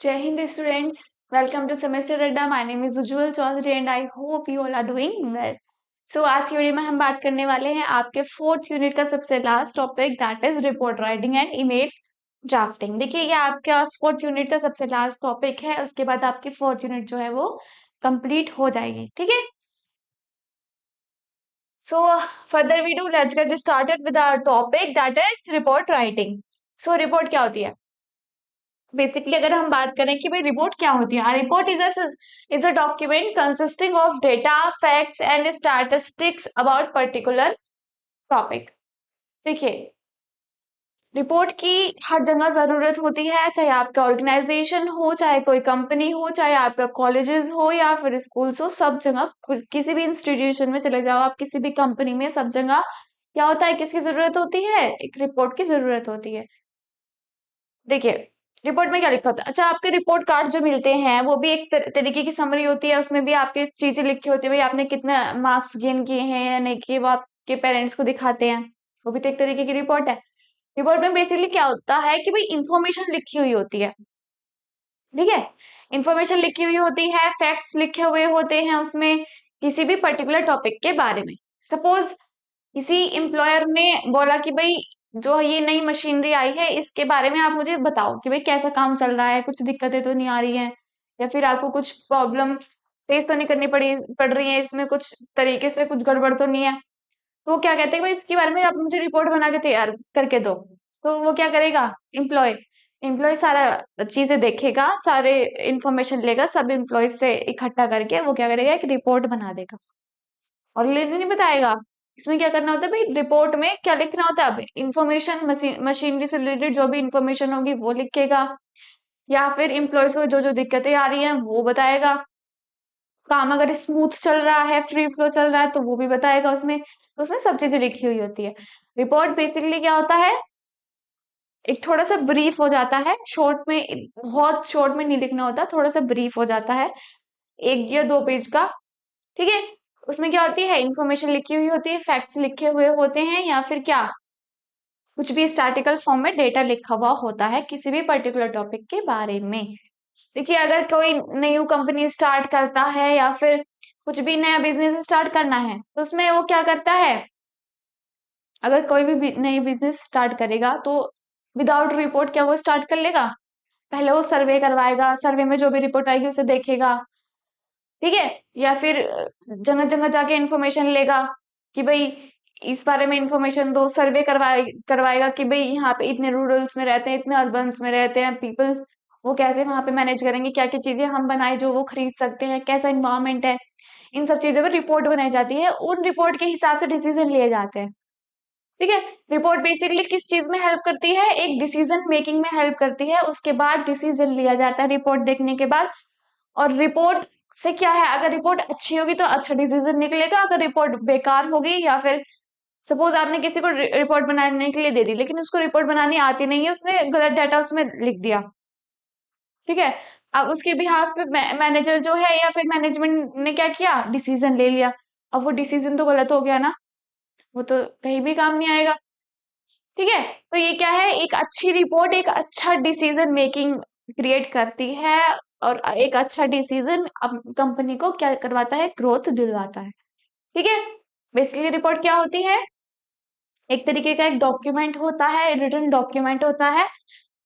Jai Hind students, welcome to Semester Adda. My name is Ujjwal Chaudhary and I hope you all are doing well. So आज की video में हम बात करने वाले हैं आपके फोर्थ यूनिट का सबसे last topic that is report writing and email drafting. देखिए ये आपका फोर्थ यूनिट का सबसे लास्ट टॉपिक है, उसके बाद आपकी फोर्थ यूनिट जो है वो कंप्लीट हो जाएगी। ठीक है, so further we do let's get started with our topic that is report writing. So report क्या होती है? बेसिकली अगर हम बात करें कि भाई रिपोर्ट क्या होती है, report is a document consisting of data facts and statistics about particular topic. देखिए रिपोर्ट की हर जगह जरूरत होती है, चाहे आपका ऑर्गेनाइजेशन हो, चाहे कोई कंपनी हो, चाहे आपका कॉलेजेस हो या फिर स्कूल्स हो, सब जगह किसी भी इंस्टीट्यूशन में चले जाओ आप, किसी भी कंपनी में, सब जगह क्या होता है, किसकी जरूरत होती है? एक रिपोर्ट की जरूरत होती है। देखिए रिपोर्ट में क्या लिखा होता है? अच्छा, आपके रिपोर्ट कार्ड जो मिलते हैं वो भी एक तरीके की समरी होती है, उसमें भी आपकी चीजें लिखी होती है, भाई आपने कितना मार्क्स गेन किए हैं या नहीं किए, वो आपके पेरेंट्स को दिखाते हैं, वो भी तो एक तरीके की रिपोर्ट है। रिपोर्ट में बेसिकली क्या होता है कि भाई इंफॉर्मेशन लिखी हुई होती है। ठीक है, इंफॉर्मेशन लिखी हुई होती है, फैक्ट्स लिखे हुए होते हैं उसमें किसी भी पर्टिकुलर टॉपिक के बारे में। सपोज किसी एम्प्लॉयर ने बोला कि भाई जो ये नई मशीनरी आई है इसके बारे में आप मुझे बताओ कि भाई कैसा काम चल रहा है, कुछ दिक्कतें तो नहीं आ रही हैं, या फिर आपको कुछ प्रॉब्लम फेस तो नहीं करनी पड़ रही है, इसमें कुछ तरीके से कुछ गड़बड़ तो नहीं है। तो वो क्या कहते हैं, भाई इसके बारे में आप मुझे रिपोर्ट बना के तैयार करके दो। तो वो क्या करेगा? एम्प्लॉय एम्प्लॉय सारा चीजें देखेगा, सारे इंफॉर्मेशन लेगा, सब एम्प्लॉय से इकट्ठा करके वो क्या करेगा, एक रिपोर्ट बना देगा और ये नहीं बताएगा इसमें क्या करना होता है। भाई रिपोर्ट में क्या लिखना होता है? अब इंफॉर्मेशन मशीनरी से रिलेटेड जो भी इंफॉर्मेशन होगी वो लिखेगा, या फिर एम्प्लॉयज को जो जो दिक्कतें आ रही हैं वो बताएगा, काम अगर स्मूथ चल रहा है, फ्री फ्लो चल रहा है तो वो भी बताएगा उसमें। तो उसमें सब चीजें लिखी हुई होती है। रिपोर्ट बेसिकली क्या होता है, एक थोड़ा सा ब्रीफ हो जाता है, शॉर्ट में, बहुत शॉर्ट में नहीं लिखना होता, थोड़ा सा ब्रीफ हो जाता है, 1 या 2 पेज का। ठीक है, उसमें क्या होती है, इंफॉर्मेशन लिखी हुई होती है, फैक्ट्स लिखे हुए होते हैं, या फिर क्या, कुछ भी स्टैटिकल फॉर्म में डेटा लिखा हुआ होता है किसी भी पर्टिकुलर टॉपिक के बारे में। देखिए अगर कोई न्यू कंपनी स्टार्ट करता है या फिर कुछ भी नया बिजनेस स्टार्ट करना है तो उसमें वो क्या करता है, अगर कोई भी नई बिजनेस स्टार्ट करेगा तो विदाउट रिपोर्ट क्या वो स्टार्ट कर लेगा? पहले वो सर्वे करवाएगा, सर्वे में जो भी रिपोर्ट आएगी उसे देखेगा। ठीक है, या फिर जगह जगह जाके इंफॉर्मेशन लेगा कि भाई इस बारे में इंफॉर्मेशन दो, सर्वे करवाएगा कि भाई यहाँ पे इतने रूरल्स में रहते हैं, इतने अर्बन्स में रहते हैं पीपल, वो कैसे वहां पे मैनेज करेंगे, क्या क्या चीजें हम बनाए जो वो खरीद सकते हैं, कैसा इन्वायरमेंट है, इन सब चीजों पर रिपोर्ट बनाई जाती है, उन रिपोर्ट के हिसाब से डिसीजन लिए जाते हैं। ठीक है, रिपोर्ट बेसिकली किस चीज में हेल्प करती है? एक डिसीजन मेकिंग में हेल्प करती है, उसके बाद डिसीजन लिया जाता है रिपोर्ट देखने के बाद। और रिपोर्ट से क्या है, अगर रिपोर्ट अच्छी होगी तो अच्छा डिसीजन निकलेगा, अगर रिपोर्ट बेकार होगी या फिर सपोज आपने किसी को रिपोर्ट बनाने के लिए दे दी लेकिन उसको रिपोर्ट बनानी आती नहीं है, उसने गलत डाटा उसमें लिख दिया, ठीक है, अब उसके बिहाफ पे मैनेजर जो है या फिर मैनेजमेंट ने क्या किया, डिसीजन ले लिया, अब वो डिसीजन तो गलत हो गया ना, वो तो कहीं भी काम नहीं आएगा। ठीक है, तो ये क्या है, एक अच्छी रिपोर्ट एक अच्छा डिसीजन मेकिंग क्रिएट करती है, और एक अच्छा डिसीजन कंपनी को क्या करवाता है, ग्रोथ दिलवाता है। ठीक है, बेसिकली रिपोर्ट क्या होती है, एक तरीके का एक डॉक्यूमेंट होता है, रिटन डॉक्यूमेंट होता है,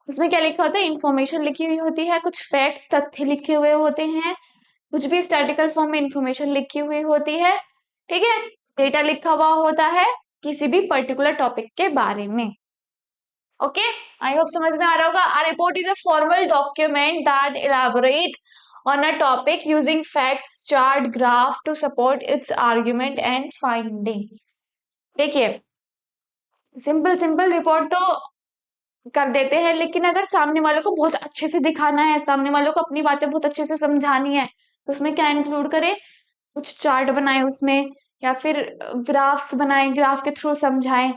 उसमें क्या लिखा होता है, इंफॉर्मेशन लिखी हुई होती है, कुछ फैक्ट्स तथ्य लिखे हुए होते हैं, कुछ भी स्टैटिकल फॉर्म में इंफॉर्मेशन लिखी हुई होती है। ठीक है, डेटा लिखा हुआ होता है किसी भी पर्टिकुलर टॉपिक के बारे में। ओके, आई होप समझ में आ रहा होगा। A report is a formal document that elaborate on a topic using facts, chart, graph to support its argument and finding। देखिए सिंपल सिंपल रिपोर्ट तो कर देते हैं, लेकिन अगर सामने वालों को बहुत अच्छे से दिखाना है, सामने वालों को अपनी बातें बहुत अच्छे से समझानी है, तो उसमें क्या इंक्लूड करें, कुछ चार्ट बनाए उसमें, या फिर ग्राफ्स बनाए, ग्राफ के थ्रू समझाएं।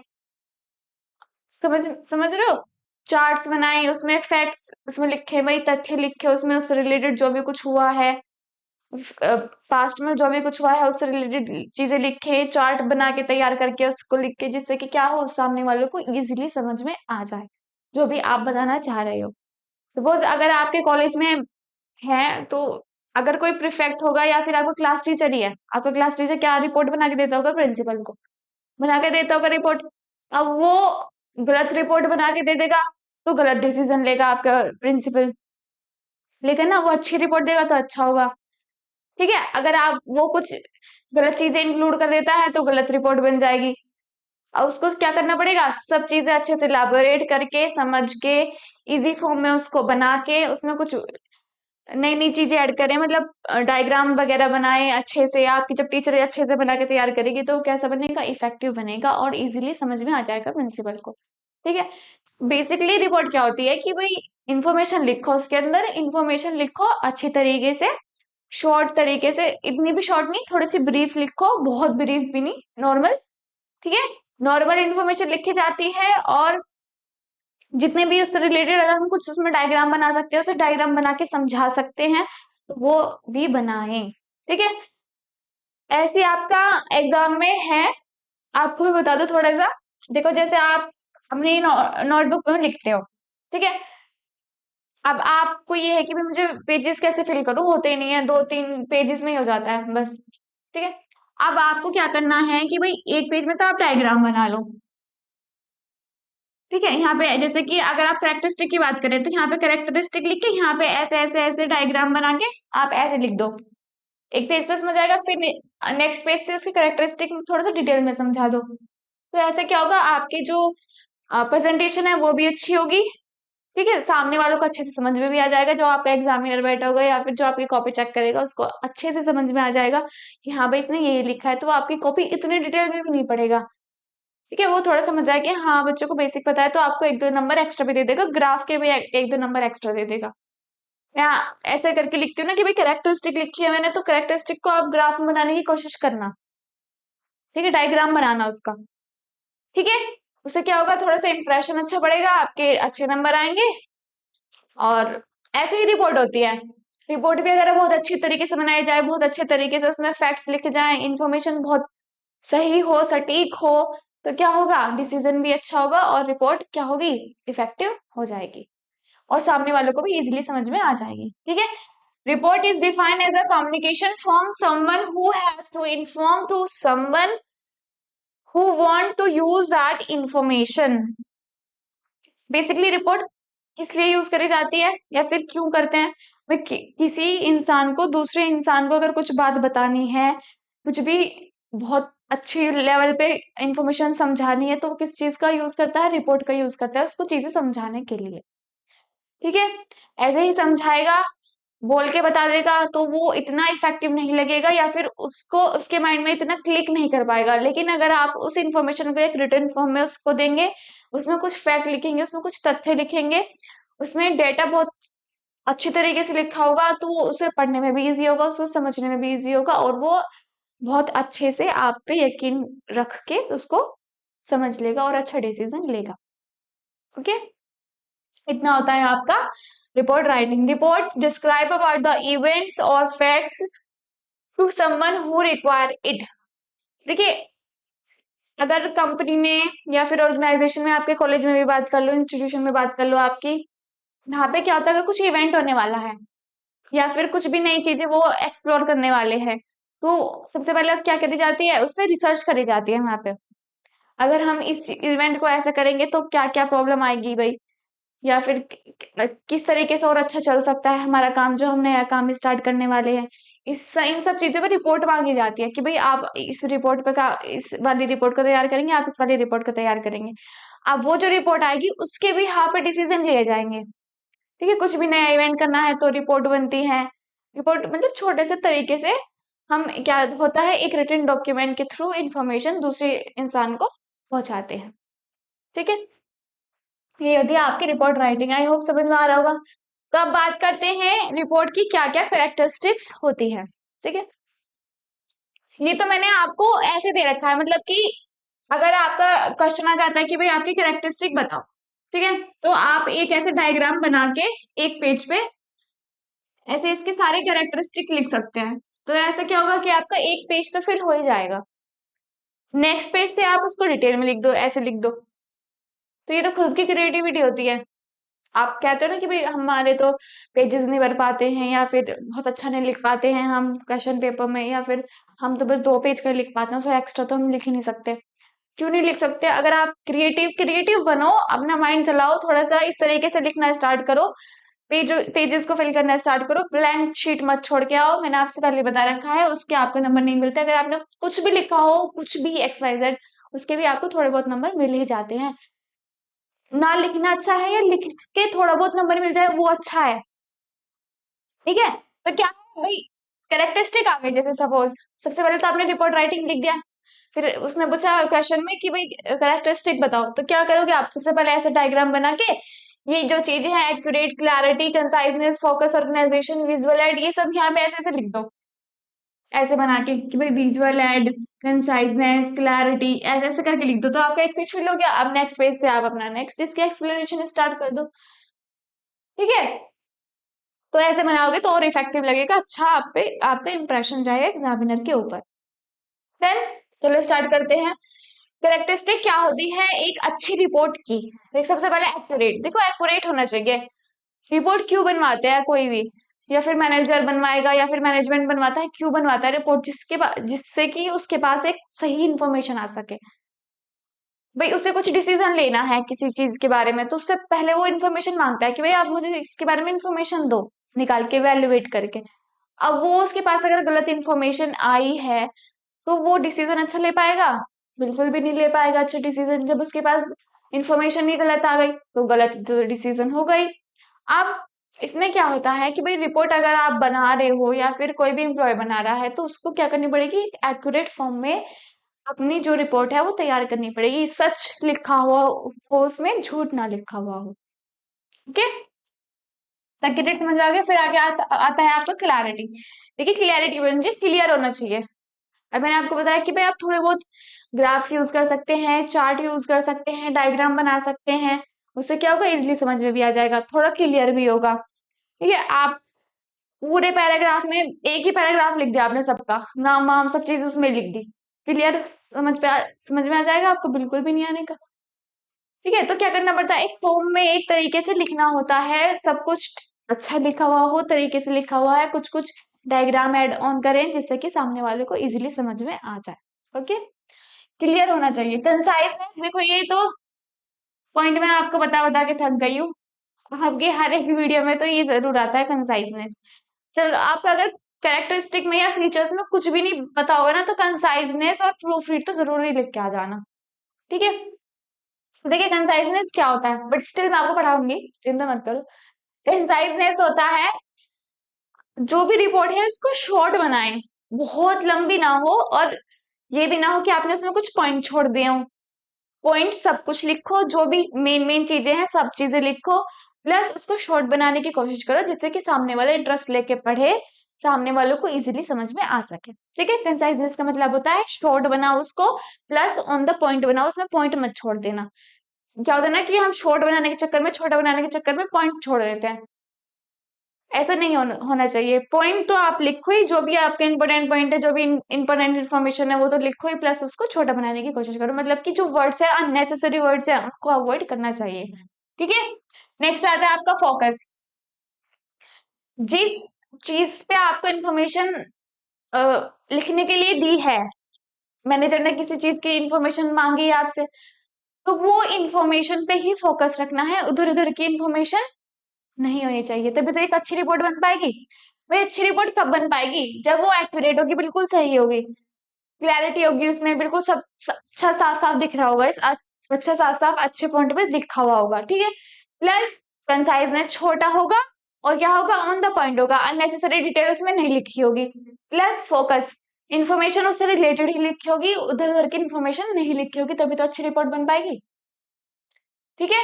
समझ समझ रहे हो? चार्ट्स बनाए, उसमें फैक्ट्स उसमें लिखे, भाई तथ्य लिखे उसमें, उससे रिलेटेड जो भी कुछ हुआ है, पास्ट में जो भी कुछ हुआ है उससे रिलेटेड चीजें लिखे, चार्ट बना के तैयार करके उसको लिख के, जिससे कि क्या हो, सामने वालों को इजीली समझ में आ जाए जो भी आप बताना चाह रहे हो। सपोज अगर आपके कॉलेज में है तो अगर कोई प्रिफेक्ट होगा या फिर आपका क्लास टीचर ही है, आपका क्लास टीचर क्या रिपोर्ट बना के देता होगा प्रिंसिपल को, बना के देता होगा रिपोर्ट। अब वो गलत रिपोर्ट बना के दे देगा तो गलत डिसीजन लेगा आपका प्रिंसिपल, लेकिन ना वो अच्छी रिपोर्ट देगा तो अच्छा होगा। ठीक है, अगर आप वो कुछ गलत चीजें इंक्लूड कर देता है तो गलत रिपोर्ट बन जाएगी। और उसको क्या करना पड़ेगा, सब चीजें अच्छे से इलाबोरेट करके समझ के इजी फॉर्म में उसको बना के उसमें कुछ नई नई चीजें ऐड करें, मतलब डायग्राम वगैरह बनाए अच्छे से। आपकी जब टीचर अच्छे से बना के तैयार करेगी तो कैसा बनेगा, इफेक्टिव बनेगा और इजीली समझ में आ जाएगा प्रिंसिपल को। ठीक है, बेसिकली रिपोर्ट क्या होती है कि भाई इंफॉर्मेशन लिखो, उसके अंदर इंफॉर्मेशन लिखो अच्छी तरीके से, शॉर्ट तरीके से, इतनी भी शॉर्ट नहीं, थोड़ी सी ब्रीफ लिखो, बहुत ब्रीफ भी नहीं, नॉर्मल। ठीक है, नॉर्मल इंफॉर्मेशन लिखी जाती है और जितने भी उससे रिलेटेड अगर हम कुछ उसमें डायग्राम बना सकते हैं उसे डायग्राम बना के समझा सकते हैं तो वो भी बनाएं। ठीक है, ऐसे आपका एग्जाम में है। आपको मैं बता दूं थोड़ा सा, देखो जैसे आप अपनी नोटबुक में लिखते हो, ठीक है, अब आपको ये है कि भाई मुझे पेजेस कैसे फिल करूं, होते ही नहीं है, 2-3 पेजेस में ही हो जाता है बस। ठीक है, अब आपको क्या करना है कि भाई एक पेज में तो आप डायग्राम बना लो। ठीक है, यहाँ पे जैसे कि अगर आप करेक्टरिस्टिक की बात करें तो यहाँ पे करेक्टरिस्टिक लिख के यहाँ पे ऐसे ऐसे ऐसे डायग्राम बना के आप ऐसे लिख दो, एक पेज तो समझ आएगा। फिर नेक्स्ट पेज से उसकी करेक्टरिस्टिक थोड़ा सा डिटेल में समझा दो, तो ऐसे क्या होगा, आपकी जो प्रेजेंटेशन है वो भी अच्छी होगी। ठीक है, सामने वालों को अच्छे से समझ में भी आ जाएगा, जो आपका एग्जामिनर बैठा होगा या फिर जो आपकी कॉपी चेक करेगा उसको अच्छे से समझ में आ जाएगा कि हाँ भाई इसने ये लिखा है, तो वो आपकी कॉपी इतने डिटेल में भी नहीं पड़ेगा। ठीक है, वो थोड़ा समझ जाए कि हाँ बच्चों को बेसिक पता है, तो आपको 1-2 नंबर एक्स्ट्रा भी दे देगा, ग्राफ के भी 1-2 नंबर एक्स्ट्रा दे देगा। मैं ऐसे करके लिखती हूँ ना कि भाई कैरेक्टरिस्टिक लिखी है मैंने, तो कैरेक्टरिस्टिक को आप ग्राफ में बनाने की कोशिश करना। ठीक है, डायग्राम बनाना उसका। ठीक है, उससे क्या होगा, थोड़ा सा इंप्रेशन अच्छा पड़ेगा, आपके अच्छे नंबर आएंगे। और ऐसे ही रिपोर्ट होती है, रिपोर्ट भी अगर बहुत अच्छी तरीके से बनाई जाए, बहुत अच्छे तरीके से उसमें फैक्ट्स लिखे जाए, इंफॉर्मेशन बहुत सही हो, सटीक हो, तो क्या होगा, डिसीजन भी अच्छा होगा और रिपोर्ट क्या होगी, इफेक्टिव हो जाएगी और सामने वालों को भी इजीली समझ में आ जाएगी। ठीक है, report is defined as a communication from someone who has to inform to someone who want to use that information। Basically report किस लिए यूज करी जाती है या फिर क्यों करते हैं, भाई किसी इंसान को दूसरे इंसान को अगर कुछ बात बतानी है, कुछ भी बहुत अच्छी लेवल पे इंफॉर्मेशन समझानी है, तो वो किस चीज का यूज करता है, रिपोर्ट का यूज करता है उसको चीजें समझाने के लिए। ठीक है, ऐसे ही समझाएगा, बोल के बता देगा तो वो इतना इफेक्टिव नहीं लगेगा या फिर उसको उसके माइंड में इतना क्लिक नहीं कर पाएगा। लेकिन अगर आप उस इंफॉर्मेशन को एक रिटर्न फॉर्म में उसको देंगे, उसमें कुछ फैक्ट लिखेंगे, उसमें कुछ तथ्य लिखेंगे, उसमें डेटा बहुत अच्छी तरीके से लिखा होगा, तो वो उसे पढ़ने में भी इजी होगा, उसको समझने में भी इजी होगा और वो बहुत अच्छे से आप पे यकीन रख के उसको समझ लेगा और अच्छा डिसीजन लेगा। ओके, इतना होता है आपका report writing. Report describe about the events और facts to someone who require it. देखिए, अगर कंपनी में या फिर ऑर्गेनाइजेशन में, आपके कॉलेज में भी बात कर लो, इंस्टीट्यूशन में बात कर लो आपकी, यहाँ पे क्या होता है, अगर कुछ इवेंट होने वाला है या फिर कुछ भी नई चीजें वो एक्सप्लोर करने वाले हैं, तो सबसे पहले क्या करी जाती है, उस पर रिसर्च करी जाती है। वहां पे अगर हम इस इवेंट को ऐसे करेंगे तो क्या क्या प्रॉब्लम आएगी भाई, या फिर किस तरीके से और अच्छा चल सकता है हमारा काम, जो हम नया काम स्टार्ट करने वाले हैं, इस इन सब चीजों पर रिपोर्ट मांगी जाती है कि भाई आप इस रिपोर्ट पे का इस वाली रिपोर्ट को तैयार करेंगे, आप इस वाली रिपोर्ट को तैयार करेंगे। अब वो जो रिपोर्ट आएगी उसके भी यहाँ पे डिसीजन लिए जाएंगे। ठीक है, कुछ भी नया इवेंट करना है तो रिपोर्ट बनती है। रिपोर्ट मतलब छोटे से तरीके से हम क्या होता है, एक रिटन डॉक्यूमेंट के थ्रू इंफॉर्मेशन दूसरे इंसान को पहुंचाते हैं। ठीक है, ये होती है आपकी रिपोर्ट राइटिंग। आई होप समझ में आ रहा होगा। तो अब बात करते हैं रिपोर्ट की क्या क्या कैरेक्टरिस्टिक्स होती है। ठीक है, ये तो मैंने आपको ऐसे दे रखा है, मतलब कि अगर आपका क्वेश्चन आ जाता है कि भाई आपकी कैरेक्टरिस्टिक बताओ, ठीक है, तो आप एक ऐसे डायग्राम बना के एक पेज पे ऐसे इसके सारे कैरेक्टरिस्टिक लिख सकते हैं। तो ऐसा क्या होगा कि आपका एक पेज तो फिल हो ही जाएगा, नेक्स्ट पेज पे आप उसको डिटेल में लिख दो, ऐसे लिख दो। तो ये तो खुद की क्रिएटिविटी होती है। आप कहते हो ना कि भाई हमारे तो पेजेस नहीं भर पाते हैं, या फिर बहुत अच्छा नहीं लिख पाते हैं हम क्वेश्चन पेपर में, या फिर हम तो बस 2 पेज का लिख पाते हैं, उससे एक्स्ट्रा तो हम लिख ही नहीं सकते। क्यों नहीं लिख सकते? अगर आप क्रिएटिव क्रिएटिव बनो, अपना माइंड चलाओ, थोड़ा सा इस तरीके से लिखना स्टार्ट करो, पेजेस को फिल करना स्टार्ट करो, ब्लैंक शीट मत छोड़ के आओ। मैंने आपसे पहले बता रखा है, उसके आपको नंबर नहीं मिलते। अगर आपने कुछ भी लिखा हो, कुछ भी XYZ, उसके भी आपको थोड़े बहुत नंबर मिल ही जाते हैं। ना लिखना अच्छा है या लिख के थोड़ा बहुत नंबर मिल जाए वो अच्छा है, ठीक है? तो क्या है भाई, कैरेक्टरिस्टिक आ गई। जैसे सपोज सबसे पहले तो आपने रिपोर्ट राइटिंग लिख दिया, फिर उसने पूछा क्वेश्चन में कि भाई कैरेक्टरिस्टिक बताओ, तो क्या करोगे आप? सबसे पहले ऐसे डायग्राम बना के ये जो चीजें हैं, accurate, clarity, conciseness, focus, organisation, visual aid, ये सब यहाँ पे ऐसे ऐसे लिख दो, ऐसे बना के कि भाई विजुअल एड, कंसाइजनेस, क्लैरिटी, ऐसे ऐसे करके लिख दो, तो आपका एक पेज फिल हो गया। अब नेक्स्ट पेज से आप अपना नेक्स्ट इसकी एक्सप्लेनेशन स्टार्ट कर दो, ठीक है? तो ऐसे बनाओगे तो और इफेक्टिव लगेगा, अच्छा आप पे आपका इंप्रेशन जाएगा एग्जामिनर के ऊपर। देन चलो स्टार्ट करते हैं। कैरेक्टरिस्टिक क्या होती है एक अच्छी रिपोर्ट की? देख, सबसे पहले एक्यूरेट, देखो एक्यूरेट होना चाहिए। रिपोर्ट क्यों बनवाते हैं कोई भी, या फिर मैनेजर बनवाएगा या फिर मैनेजमेंट बनवाता है, क्यों बनवाता है रिपोर्ट? जिससे कि उसके पास एक सही इंफॉर्मेशन आ सके। भाई उसे कुछ डिसीजन लेना है किसी चीज के बारे में, तो उससे पहले वो इन्फॉर्मेशन मांगता है कि भाई आप मुझे इसके बारे में इन्फॉर्मेशन दो, निकाल के वैल्यूएट करके। अब वो उसके पास अगर गलत इन्फॉर्मेशन आई है, तो वो डिसीजन अच्छा ले पाएगा? बिल्कुल भी नहीं ले पाएगा अच्छा डिसीजन। जब उसके पास इंफॉर्मेशन ही गलत आ गई, तो गलत तो डिसीजन हो गई। अब इसमें क्या होता है कि भाई रिपोर्ट अगर आप बना रहे हो या फिर कोई भी एम्प्लॉय बना रहा है, तो उसको क्या करनी पड़ेगी, एक्यूरेट फॉर्म में अपनी जो रिपोर्ट है वो तैयार करनी पड़ेगी, सच लिखा हुआ हो, उसमें झूठ ना लिखा हुआ हो। ओके, सेक्रेटरी समझ में आ गया। फिर आगे आता है आपका क्लैरिटी। देखिए क्लियरिटी मुझे क्लियर होना चाहिए। अब मैंने आपको बताया कि भाई आप थोड़े बहुत ग्राफ्स यूज कर सकते हैं, चार्ट यूज कर सकते हैं, डायग्राम बना सकते हैं, उससे क्या होगा, इजिली समझ में भी आ जाएगा, थोड़ा क्लियर भी होगा। ठीक है, आप पूरे पैराग्राफ में एक ही पैराग्राफ लिख दिया आपने, सबका नाम वाम सब चीज उसमें लिख दी, क्लियर समझ में आ जाएगा आपको? बिल्कुल भी नहीं आने का। ठीक है, तो क्या करना पड़ता है, एक फॉर्म में एक तरीके से लिखना होता है, सब कुछ अच्छा लिखा हुआ हो, तरीके से लिखा हुआ है, कुछ कुछ डायग्राम ऐड ऑन करें जिससे कि सामने वाले को इजीली समझ में आ जाए। ओके, क्लियर होना चाहिए। कंसाइजनेस, देखो ये तो पॉइंट मैं आपको बता बता के थक गई हूँ, आपके हर एक वीडियो में तो ये जरूर आता है कंसाइजनेस। चलो आपका अगर कैरेक्टरिस्टिक में या फीचर्स में कुछ भी नहीं पता होगा ना, तो कंसाइजनेस और प्रूफ रीड तो जरूरी लिख के आ जाना, ठीक है? देखिए कंसाइजनेस क्या होता है, बट स्टिल मैं आपको पढ़ाऊंगी, चिंता मत करो। कंसाइजनेस होता है जो भी रिपोर्ट है उसको शॉर्ट बनाए, बहुत लंबी ना हो, और ये भी ना हो कि आपने उसमें कुछ पॉइंट छोड़ दिए हो। पॉइंट सब कुछ लिखो, जो भी मेन मेन चीजें हैं सब चीजें लिखो, प्लस उसको शॉर्ट बनाने की कोशिश करो जिससे कि सामने वाला इंटरेस्ट लेके पढ़े, सामने वालों को इजीली समझ में आ सके। ठीक है, कंसाइजनेस का मतलब होता है शॉर्ट बनाओ उसको, प्लस ऑन द पॉइंट बनाओ, उसमें पॉइंट मत छोड़ देना। क्या होता है ना कि हम शॉर्ट बनाने के चक्कर में, छोटा बनाने के चक्कर में पॉइंट छोड़ देते हैं, ऐसा नहीं होना चाहिए। पॉइंट तो आप लिखो ही, जो भी आपके इंपॉर्टेंट पॉइंट है, जो भी इंपॉर्टेंट इन्फॉर्मेशन है वो तो लिखो ही, प्लस उसको छोटा बनाने की कोशिश करो, मतलब कि जो वर्ड्स है अननेसेसरी वर्ड्स है उनको अवॉइड करना चाहिए। ठीक है, नेक्स्ट आता है आपका फोकस। जिस चीज पे आपको इन्फॉर्मेशन लिखने के लिए दी है, मैनेजर ने किसी चीज की इन्फॉर्मेशन मांगी है आपसे, तो वो इन्फॉर्मेशन पे ही फोकस रखना है, उधर उधर की इन्फॉर्मेशन नहीं होनी चाहिए, तभी तो एक अच्छी रिपोर्ट बन पाएगी। वही अच्छी रिपोर्ट कब बन पाएगी, जब वो एक्यूरेट होगी, बिल्कुल सही होगी, क्लैरिटी होगी उसमें, बिल्कुल अच्छा साफ साफ दिख रहा होगा, अच्छा साफ साफ अच्छे पॉइंट पे लिखा हुआ होगा। ठीक है, प्लस कंसाइजनेस छोटा होगा, और क्या होगा, ऑन द पॉइंट होगा, अननेसेसरी डिटेल उसमें नहीं लिखी होगी, प्लस फोकस, इन्फॉर्मेशन उससे रिलेटेड ही लिखी होगी, उधर उधर की इन्फॉर्मेशन नहीं लिखी होगी, तभी तो अच्छी रिपोर्ट बन पाएगी। ठीक है,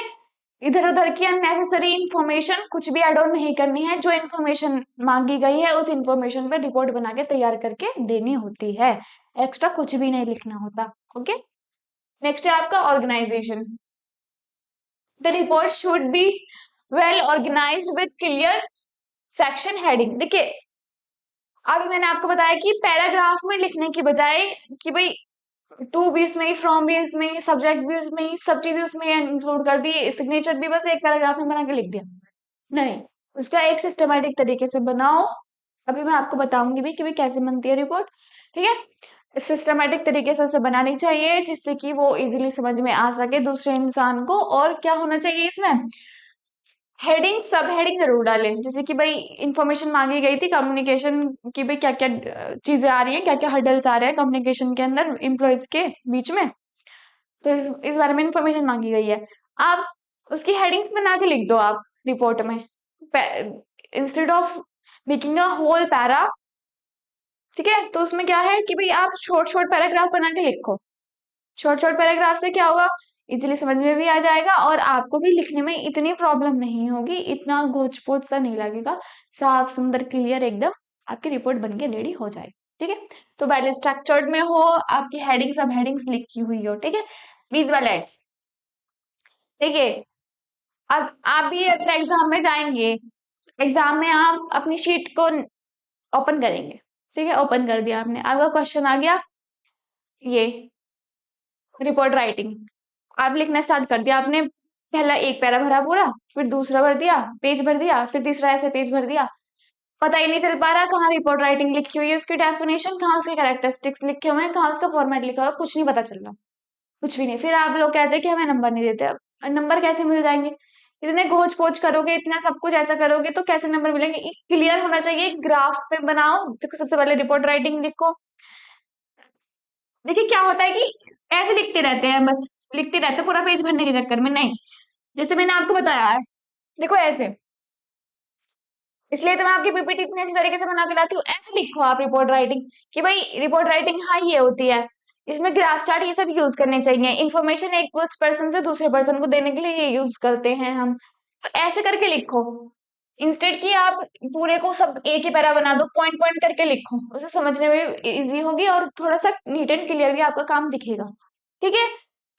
इधर उधर की अननेसेसरी इंफॉर्मेशन कुछ भी एड ऑन नहीं करनी है, जो इन्फॉर्मेशन मांगी गई है उस इन्फॉर्मेशन पे रिपोर्ट बना के तैयार करके देनी होती है, एक्स्ट्रा कुछ भी नहीं लिखना होता। ओके, नेक्स्ट है आपका organisation. The report should be well organised with clear section heading. देखिए अभी मैंने आपको बताया कि पैराग्राफ में लिखने की बजाय कि भाई टू भी इसमें ही, फ्रॉम भी इसमें ही, सब्जेक्ट भी इसमें ही, सब चीजें इसमें इंक्लूड कर दी, सिग्नेचर भी बस एक पैराग्राफ में बना के लिख दिया। नहीं, उसका एक सिस्टमेटिक तरीके से बनाओ। अभी मैं आपको बताऊंगी भी कि भाई कैसे बनती है रिपोर्ट। ठीक है, सिस्टमेटिक तरीके से उसे बनानी चाहिए जिससे कि वो इजीली समझ में आ सके दूसरे इंसान को। और क्या होना चाहिए इसमें, हेडिंग सब हेडिंग जरूर डालें, जैसे कि भाई इंफॉर्मेशन मांगी गई थी कम्युनिकेशन की, भाई क्या क्या चीजें आ रही हैं, क्या क्या हर्डल्स आ रहे हैं कम्युनिकेशन के अंदर एम्प्लॉयज के बीच में, तो इस बारे में इंफॉर्मेशन मांगी गई है। आप उसकी हेडिंग्स बना के लिख दो आप रिपोर्ट में, instead of making a whole para. ठीक है, तो उसमें क्या है कि भाई आप शॉर्ट शॉर्ट पैराग्राफ बना के लिखो। शॉर्ट शॉर्ट पैराग्राफ से क्या होगा, इजीली समझ में भी आ जाएगा और आपको भी लिखने में इतनी प्रॉब्लम नहीं होगी, इतना घोच पोच सा नहीं लगेगा, साफ सुंदर क्लियर एकदम आपकी रिपोर्ट बन के रेडी हो जाएगी। ठीक है, तो पहले स्ट्रक्चर्ड में हो, आपकी हेडिंग सब हेडिंग्स लिखी हुई हो। ठीक है, विजुअल एड्स। देखिए, अब आप भी अगर एग्जाम में जाएंगे, एग्जाम में आप अपनी शीट को ओपन करेंगे। ठीक है, ओपन कर दिया आपने, आपका क्वेश्चन आ गया ये रिपोर्ट राइटिंग। आप लिखना स्टार्ट कर दिया आपने, पहला एक पैरा भरा पूरा, फिर दूसरा भर दिया, पेज भर दिया, फिर तीसरा ऐसे पेज भर दिया। पता ही नहीं चल पा रहा कहाँ रिपोर्ट राइटिंग लिखी हुई है, उसकी डेफिनेशन कहाँ, उसके कैरेक्टरिस्टिक्स लिखे हुए हैं, कहाँ उसका फॉर्मेट लिखा हुआ है, कुछ नहीं पता चल रहा, कुछ भी नहीं। फिर आप लोग कहते हैं कि हमें नंबर नहीं देते। अब नंबर कैसे मिल जाएंगे, इतने घोच पोच करोगे, इतना सब कुछ ऐसा करोगे तो कैसे नंबर मिलेंगे। एक क्लियर होना चाहिए, ग्राफ पे बनाओ। देखो, सबसे पहले रिपोर्ट राइटिंग लिखो। देखिए क्या होता है कि ऐसे लिखते रहते हैं, बस लिखते रहते हैं पूरा पेज भरने के चक्कर में, नहीं। जैसे मैंने आपको बताया है, देखो ऐसे, इसलिए तो मैं आपकी पीपीटी इतने अच्छी तरीके से बना के लाती हूँ। ऐसे लिखो आप रिपोर्ट राइटिंग कि भाई रिपोर्ट राइटिंग हाँ ये होती है, इसमें ग्राफ चार्ट ये सब यूज करने चाहिए, इन्फॉर्मेशन एक उस पर्सन से दूसरे पर्सन को देने के लिए ये यूज करते हैं हम। तो ऐसे करके लिखो, इंस्टेड कि आप पूरे को सब एक ही पैरा बना दो, पॉइंट पॉइंट करके लिखो, उसे समझने में इजी होगी और थोड़ा सा नीट एंड क्लियर भी आपका काम दिखेगा। ठीक है,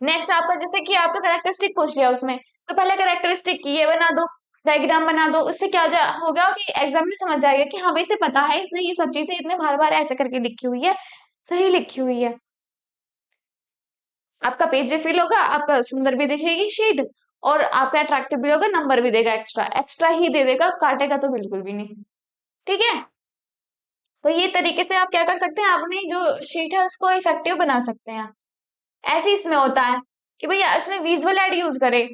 नेक्स्ट आपका, जैसे कि आपका करेक्टरिस्टिक पूछ लिया उसमें, तो पहले करेक्टरिस्टिक की ये बना दो, डायग्राम बना दो। उससे क्या होगा कि एग्जाम में समझ जाएगा कि हाँ भाई इसे पता है, इसने ये सब चीजें इतने बार बार ऐसे करके लिखी हुई है, सही लिखी हुई है। आपका पेज भी फिल होगा, आपका सुंदर भी दिखेगी शीट, और आपका अट्रैक्टिव भी होगा, नंबर भी देगा, एक्स्ट्रा एक्स्ट्रा ही दे देगा, काटेगा तो बिल्कुल भी नहीं। ठीक है, तो ये तरीके से आप क्या कर सकते हैं, अपनी जो शीट है उसको इफेक्टिव बना सकते हैं। ऐसे इसमें होता है कि भैया इसमें विजुअल एड यूज करें।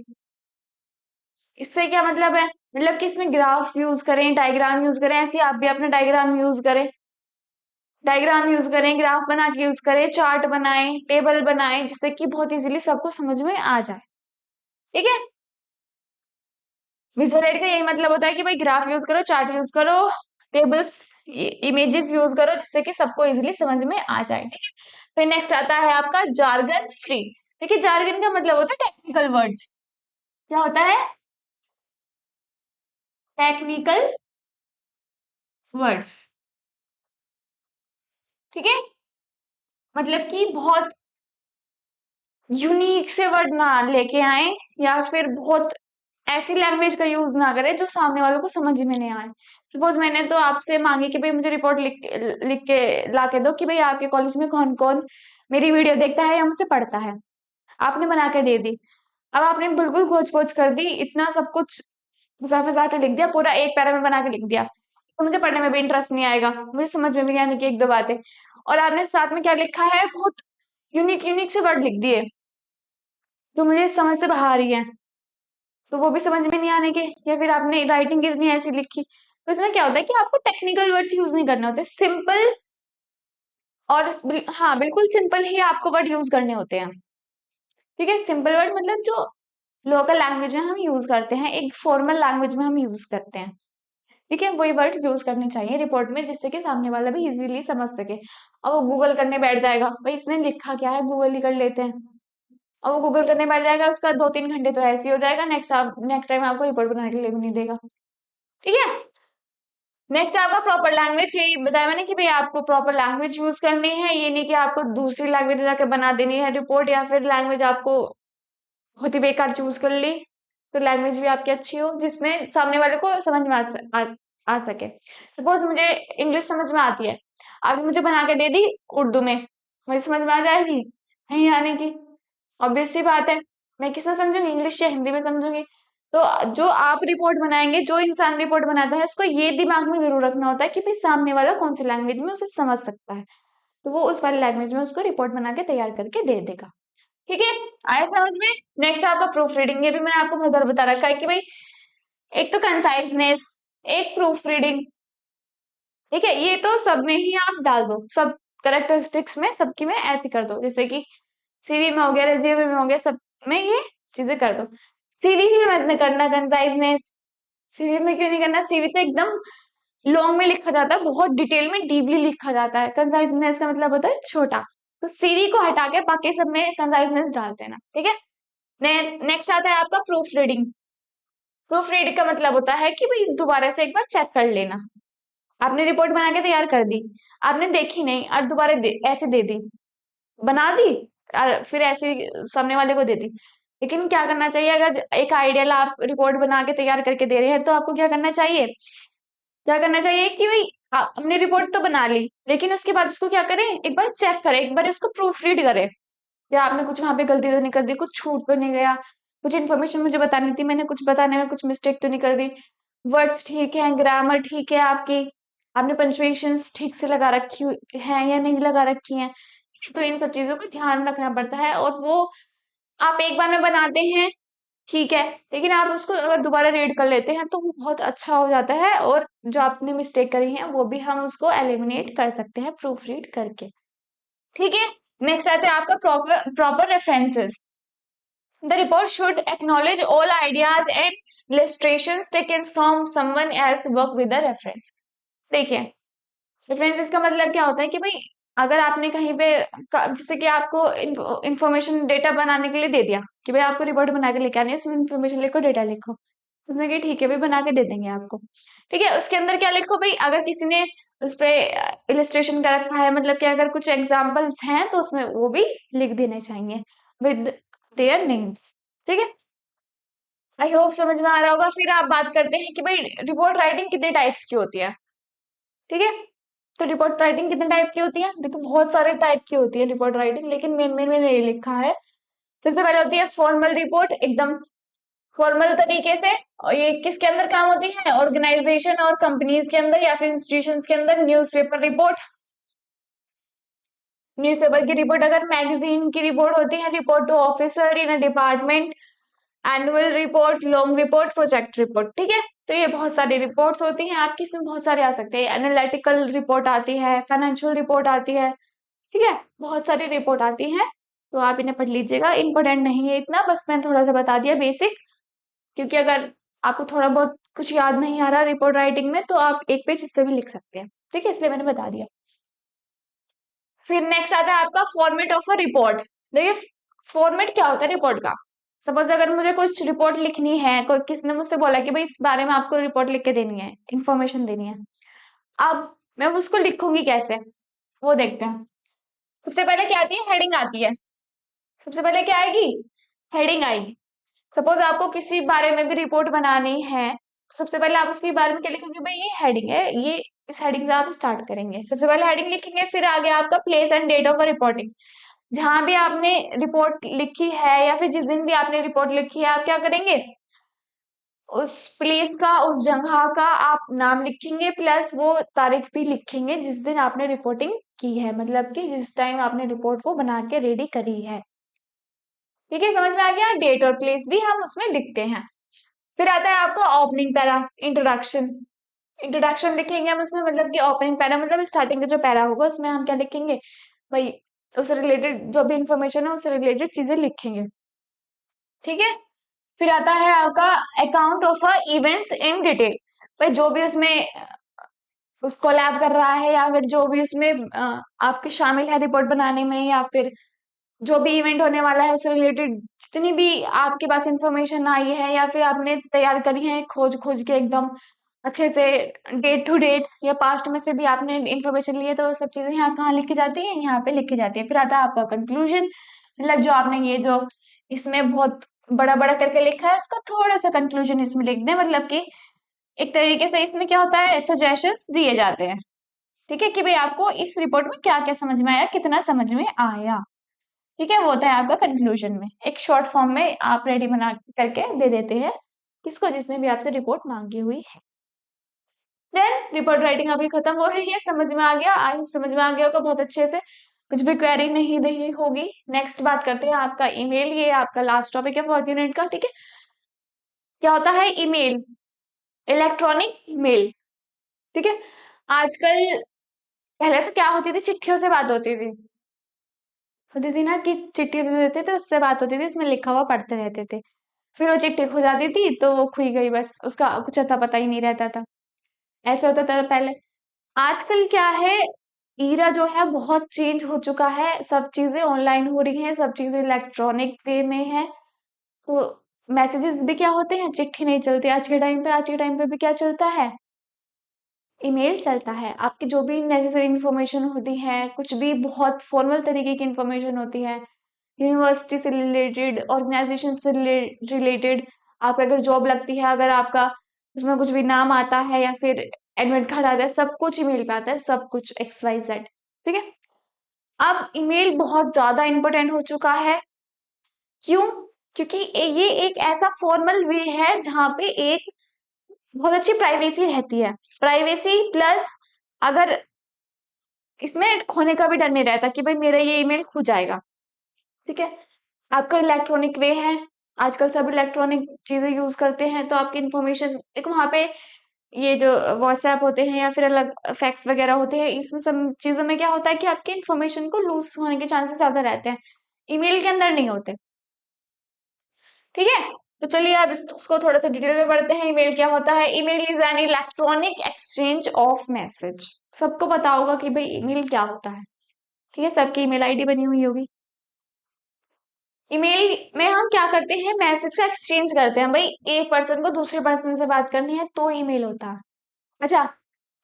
इससे क्या मतलब है, मतलब कि इसमें ग्राफ यूज करें, डायग्राम यूज करें, ऐसे आप भी अपना डायग्राम यूज करें, डायग्राम यूज करें, ग्राफ बना के यूज करें, चार्ट बनाएं, टेबल बनाएं, जिससे कि बहुत इजीली सबको समझ में आ जाए। ठीक है, विजुअल एड का यही मतलब होता है कि भाई ग्राफ यूज करो, चार्ट यूज करो, टेबल्स, इमेजेस यूज करो, जिससे कि सबको इजीली समझ में आ जाए। ठीक है, फिर नेक्स्ट आता है आपका जार्गन फ्री। देखिए, जार्गन का मतलब होता है टेक्निकल वर्ड्स। क्या होता है, टेक्निकल वर्ड्स। ठीक है, मतलब कि बहुत यूनिक से वर्ड ना लेके आए, या फिर बहुत ऐसी लैंग्वेज का यूज ना करें जो सामने वालों को समझ में नहीं आए। सपोज मैंने तो आपसे मांगी कि भाई मुझे रिपोर्ट लिख के ला के दो कि भाई आपके कॉलेज में कौन कौन मेरी वीडियो देखता है या मुझसे पढ़ता है, आपने बना के दे दी। अब आपने बिल्कुल खोज खोज कर दी, इतना सब कुछ फंसा फंसा के लिख दिया, पूरा एक पैरा में बना के लिख दिया, तो मुझे पढ़ने में भी इंटरेस्ट नहीं आएगा, मुझे समझ में भी नहीं आने की एक दो बातें। और आपने साथ में क्या लिखा है, बहुत यूनिक यूनिक से वर्ड लिख दिए जो मुझे समझ से बाहर ही है, तो वो भी समझ में नहीं आने के। या फिर आपने राइटिंग इतनी ऐसी लिखी, तो इसमें क्या होता है कि आपको टेक्निकल वर्ड्स यूज नहीं करने होते, सिंपल और हाँ बिल्कुल सिंपल ही आपको वर्ड यूज करने होते हैं। ठीक है, सिंपल वर्ड मतलब जो लोकल लैंग्वेज में हम यूज करते हैं, एक फॉर्मल लैंग्वेज में हम यूज करते हैं। ठीक है, वही वर्ड यूज करने चाहिए रिपोर्ट में, जिससे कि सामने वाला भी इजीली समझ सके। अब वो गूगल करने बैठ जाएगा, भाई इसने लिखा क्या है, गूगल ही कर लेते हैं। अब वो गूगल करने बैठ जाएगा, उसका 2-3 घंटे तो ऐसे ही हो जाएगा, नेक्स्ट टाइम आपको रिपोर्ट बनाने के लिए भी नहीं देगा। ठीक है, नेक्स्ट आपका प्रॉपर लैंग्वेज, यही बताया मैंने कि भाई आपको प्रॉपर लैंग्वेज यूज करनी है, ये नहीं कि आपको दूसरी लैंग्वेज में जाकर बना देनी है रिपोर्ट, या फिर लैंग्वेज आपको बहुत ही बेकार चूज कर ली, तो लैंग्वेज भी आपकी अच्छी हो जिसमें सामने वाले को समझ में आ सके। सपोज मुझे इंग्लिश समझ में आती है, आपने मुझे बना के दे दी उर्दू में, मुझे समझ में आ जाएगी? नहीं आने की, ऑब्वियस सी बात है। मैं किस में समझूंगी, इंग्लिश या हिंदी में समझूंगी? तो जो आप रिपोर्ट बनाएंगे, जो इंसान रिपोर्ट बनाता है, उसको ये दिमाग में जरूर रखना होता है कि भाई सामने वाला कौन सी लैंग्वेज में उसे समझ सकता है, तो वो उस वाली लैंग्वेज में उसको रिपोर्ट बना के तैयार करके दे देगा। ठीक है, आया समझ में? नेक्स्ट आपका प्रूफ रीडिंग, ये भी मैंने आपको बहुत बार बता रखा है कि भाई एक तो कंसाइजनेस, एक प्रूफ रीडिंग। ठीक है, ये तो सब में ही आप डाल दो, सब करेक्टरिस्टिक्स में सबकी में ऐसे कर दो, जैसे कि सीवी में हो गया, रेज्यूमे में हो गया, सब में ये चीजें कर दो। सीवी में मत न करना कंसाइजनेस। सीवी में क्यों नहीं करना? सीवी तो एकदम लॉन्ग में लिखा जाता है, बहुत डिटेल में डीपली लिखा जाता है। कंसाइजनेस का मतलब होता है छोटा। तो सीवी को हटा के बाकी सब में कंसाइजनेस डाल देना। ठीक है, नेक्स्ट आता है आपका प्रूफ रीडिंग। प्रूफ रीडिंग का मतलब होता है कि भाई दोबारा से एक बार चेक कर लेना। आपने रिपोर्ट बना के तैयार कर दी, आपने देखी नहीं और दोबारा ऐसे दे दी, बना दी और फिर ऐसे सामने वाले को दे दी। लेकिन क्या करना चाहिए, अगर एक आइडियल आप रिपोर्ट बना के तैयार करके दे रहे हैं, तो आपको क्या करना चाहिए? क्या करना चाहिए कि भाई हमने रिपोर्ट तो बना ली, लेकिन उसके बाद उसको क्या करें, एक बार चेक करें, एक बार इसको प्रूफ रीड करें। या आपने कुछ वहां पे गलती तो नहीं कर दी, कुछ छूट तो नहीं गया, कुछ इन्फॉर्मेशन मुझे बतानी थी, मैंने कुछ बताने में कुछ मिस्टेक तो नहीं कर दी, वर्ड्स ठीक है, ग्रामर ठीक है आपकी, आपने पंचुएशंस ठीक से लगा रखी है या नहीं लगा रखी है। तो इन सब चीजों का ध्यान रखना पड़ता है, और वो आप एक बार में बनाते हैं, ठीक है, लेकिन आप उसको अगर दोबारा रीड कर लेते हैं तो वो बहुत अच्छा हो जाता है, और जो आपने मिस्टेक करी है वो भी हम उसको एलिमिनेट कर सकते हैं प्रूफ रीड करके। ठीक है, नेक्स्ट आता है आपका proper proper references. The report should acknowledge all ideas and illustrations taken from someone else work with the reference। देखिए, रेफरेंसेस का मतलब क्या होता है कि भाई अगर आपने कहीं पे जैसे कि आपको इंफॉर्मेशन डेटा बनाने के लिए दे दिया कि भाई आपको रिपोर्ट बना के लेके आनी है, उसमें इंफॉर्मेशन लिखो, डेटा लिखो, उसने कि ठीक है भाई बना के दे देंगे आपको। ठीक है, उसके अंदर क्या लिखो भाई, अगर किसी ने उस पे इलिस्ट्रेशन कर रखा है, मतलब कि अगर कुछ एग्जांपल्स हैं तो उसमें वो भी लिख देने चाहिए विद देयर नेम्स। ठीक है, आई होप समझ में आ रहा होगा। फिर आप बात करते हैं कि भाई रिपोर्ट राइटिंग कितने टाइप्स की होती है। ठीक है, तो रिपोर्ट राइटिंग कितने टाइप की होती है? देखो बहुत सारे टाइप की होती है रिपोर्ट राइटिंग, लेकिन मेन मेन मैंने ये लिखा है। सबसे पहले होती है फॉर्मल रिपोर्ट, एकदम फॉर्मल तरीके से। और ये किसके अंदर काम होती है? ऑर्गेनाइजेशन और कंपनीज के अंदर या फिर इंस्टीट्यूशंस के अंदर। न्यूज़पेपर रिपोर्ट, न्यूज़पेपर की रिपोर्ट। अगर मैगजीन की रिपोर्ट होती है, report to officer in a department, annual report, long report, project report. ठीक है, तो ये बहुत सारी रिपोर्ट्स होती हैं आपकी, इसमें बहुत सारे आ सकते हैं। एनालिटिकल रिपोर्ट आती है, फाइनेंशियल रिपोर्ट आती है। ठीक है, बहुत सारी रिपोर्ट आती हैं, तो आप इन्हें पढ़ लीजिएगा। इंपॉर्टेंट नहीं है इतना, बस मैंने थोड़ा सा बता दिया बेसिक, क्योंकि अगर आपको थोड़ा बहुत कुछ याद नहीं आ रहा रिपोर्ट राइटिंग में, तो आप एक पेज इस पे भी लिख सकते हैं। ठीक है, इसलिए मैंने बता दिया। फिर नेक्स्ट आता है आपका फॉर्मेट ऑफ अ रिपोर्ट। देखिए, फॉर्मेट क्या होता है रिपोर्ट का। सपोज अगर मुझे कुछ रिपोर्ट लिखनी है, कोई किसी ने मुझसे बोला कि भाई इस बारे में आपको रिपोर्ट लिख के देनी है, इंफॉर्मेशन देनी है, अब मैं उसको लिखूंगी कैसे, वो देखते हैं। सबसे पहले क्या आती है? हेडिंग आती है। सबसे पहले क्या आएगी? हेडिंग आएगी। सपोज आपको किसी बारे में भी रिपोर्ट बनानी है, सबसे पहले आप उसके बारे में क्या लिखोगे? भाई ये हेडिंग है, ये इस हेडिंग से आप स्टार्ट करेंगे। सबसे पहले हेडिंग लिखेंगे, फिर आगे आपका place and date of reporting. जहां भी आपने रिपोर्ट लिखी है या फिर जिस दिन भी आपने रिपोर्ट लिखी है, आप क्या करेंगे? उस प्लेस का, उस जगह का आप नाम लिखेंगे, प्लस वो तारीख भी लिखेंगे जिस दिन आपने रिपोर्टिंग की है, मतलब कि जिस टाइम आपने रिपोर्ट को बना के रेडी करी है। ठीक है, समझ में आ गया? डेट और प्लेस भी हम उसमें लिखते हैं। फिर आता है आपका ओपनिंग पैरा, इंट्रोडक्शन। इंट्रोडक्शन लिखेंगे हम उसमें, मतलब कि ओपनिंग पैरा मतलब स्टार्टिंग का जो पैरा होगा उसमें हम क्या लिखेंगे? भाई उससे रिलेटेड जो भी इंफॉर्मेशन है उससे रिलेटेड चीजें लिखेंगे। ठीक है, फिर आता है आपका account of a events in detail. भाई जो भी उसमें उसको लैब कर रहा है, या फिर जो भी उसमें आपके शामिल है रिपोर्ट बनाने में, या फिर जो भी इवेंट होने वाला है उससे रिलेटेड जितनी भी आपके पास इंफॉर्मेशन आई है या फिर आपने तैयार करी है, खोज खोज के एकदम अच्छे से, डेट टू डेट या पास्ट में से भी आपने इंफॉर्मेशन ली है, तो वो सब चीजें यहाँ कहाँ लिखी जाती है? यहाँ पे लिखी जाती है। फिर आता है आपका कंक्लूजन, मतलब जो आपने ये जो इसमें बहुत बड़ा बड़ा करके लिखा है उसका थोड़ा सा कंक्लूजन इसमें लिख दें, मतलब कि एक तरीके से इसमें क्या होता है, सजेशंस दिए जाते हैं। ठीक है, कि भाई आपको इस रिपोर्ट में क्या क्या समझ में आया, कितना समझ में आया। ठीक है, वो होता है आपका कंक्लूजन में, एक शॉर्ट फॉर्म में आप रेडी बना करके दे देते हैं किसको, जिसने भी आपसे रिपोर्ट मांगी हुई है। देन रिपोर्ट राइटिंग आपकी खत्म हो रही है, समझ में आ गया, आई होप समझ में आ गया होगा बहुत अच्छे से, कुछ भी क्वेरी नहीं रही होगी। नेक्स्ट बात करते हैं आपका ईमेल, ये आपका लास्ट टॉपिक है 40 यूनिट का। ठीक है, क्या होता है ईमेल, इलेक्ट्रॉनिक मेल। ठीक है, आजकल, पहले तो क्या होती थी, चिट्ठियों से बात होती थी ना, कि चिट्ठी दे देते थे, उससे बात होती थी, इसमें लिखा हुआ पढ़ते रहते थे, फिर वो चिट्ठी खो जाती थी तो वो खुई गई, बस उसका कुछ अता पता ही नहीं रहता था, ऐसा होता था पहले। आजकल क्या है, ईरा जो है बहुत चेंज हो चुका है, सब चीजें ऑनलाइन हो रही हैं, सब चीजें इलेक्ट्रॉनिक वे में है, तो मैसेजेस भी क्या होते हैं, चिट्ठी नहीं चलती आज के टाइम पे, आज के टाइम पे भी क्या चलता है, ईमेल चलता है। आपकी जो भी नेसेसरी इंफॉर्मेशन होती है, कुछ भी बहुत फॉर्मल तरीके की इंफॉर्मेशन होती है, यूनिवर्सिटी से रिलेटेड, ऑर्गेनाइजेशन से रिलेटेड, आपको अगर जॉब लगती है, अगर आपका उसमें कुछ भी नाम आता है या फिर एडमिट कार्ड आता है, सब कुछ ईमेल पे आता है, सब कुछ एक्स वाई जेड। ठीक है, अब ईमेल बहुत ज्यादा इंपॉर्टेंट हो चुका है, क्यों, क्योंकि ये एक ऐसा फॉर्मल वे है जहाँ पे एक बहुत अच्छी प्राइवेसी रहती है, प्राइवेसी प्लस, अगर इसमें खोने का भी डर नहीं रहता कि भाई मेरा ये ईमेल खो जाएगा। ठीक है, आपका इलेक्ट्रॉनिक वे है, आजकल सब इलेक्ट्रॉनिक चीजें यूज करते हैं, तो आपकी इंफॉर्मेशन देखो वहां पे, ये जो व्हाट्सएप होते हैं या फिर अलग फैक्स वगैरह होते हैं, इसमें सब चीजों में क्या होता है कि आपकी इंफॉर्मेशन को लूज होने के चांसेस ज्यादा रहते हैं, ईमेल के अंदर नहीं होते। ठीक है, तो चलिए अब उसको थोड़ा सा डिटेल में पढ़ते हैं, ईमेल क्या होता है। Email is an electronic exchange of message. सबको पता होगा कि भाई ईमेल क्या होता है, ठीक है, सबकी ईमेल आईडी बनी हुई होगी। ईमेल में हम क्या करते हैं, मैसेज का एक्सचेंज करते हैं, भाई एक पर्सन को दूसरे पर्सन से बात करनी है तो ईमेल होता है। अच्छा,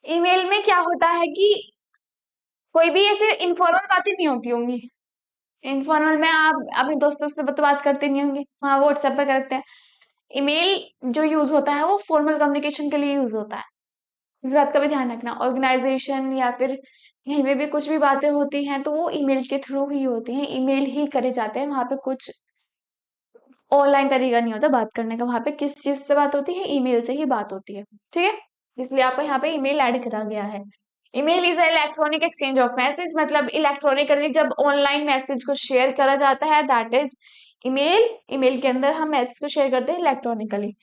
ईमेल में क्या होता है कि कोई भी ऐसे इनफॉर्मल बातें नहीं होती होंगी, इनफॉर्मल में आप अपने दोस्तों से तो बात करते नहीं होंगे, हाँ व्हाट्सएप पे करते हैं। ईमेल जो यूज होता है वो फॉर्मल कम्युनिकेशन के लिए यूज होता है, इस बात का भी ध्यान रखना, ऑर्गेनाइजेशन या फिर कहीं पे भी कुछ भी बातें होती हैं तो वो ईमेल के थ्रू ही होती हैं, ईमेल ही करे जाते हैं, वहां पे कुछ ऑनलाइन तरीका नहीं होता बात करने का, वहां पे किस चीज से बात होती है, ईमेल से ही बात होती है। ठीक है, इसलिए आपको यहाँ पे ईमेल ऐड करा गया है। Email is electronic exchange of message, मतलब इलेक्ट्रॉनिकली जब ऑनलाइन मैसेज को शेयर करा जाता है, दैट इज ईमेल। ईमेल के अंदर हम मैसेज को शेयर करते हैं electronically.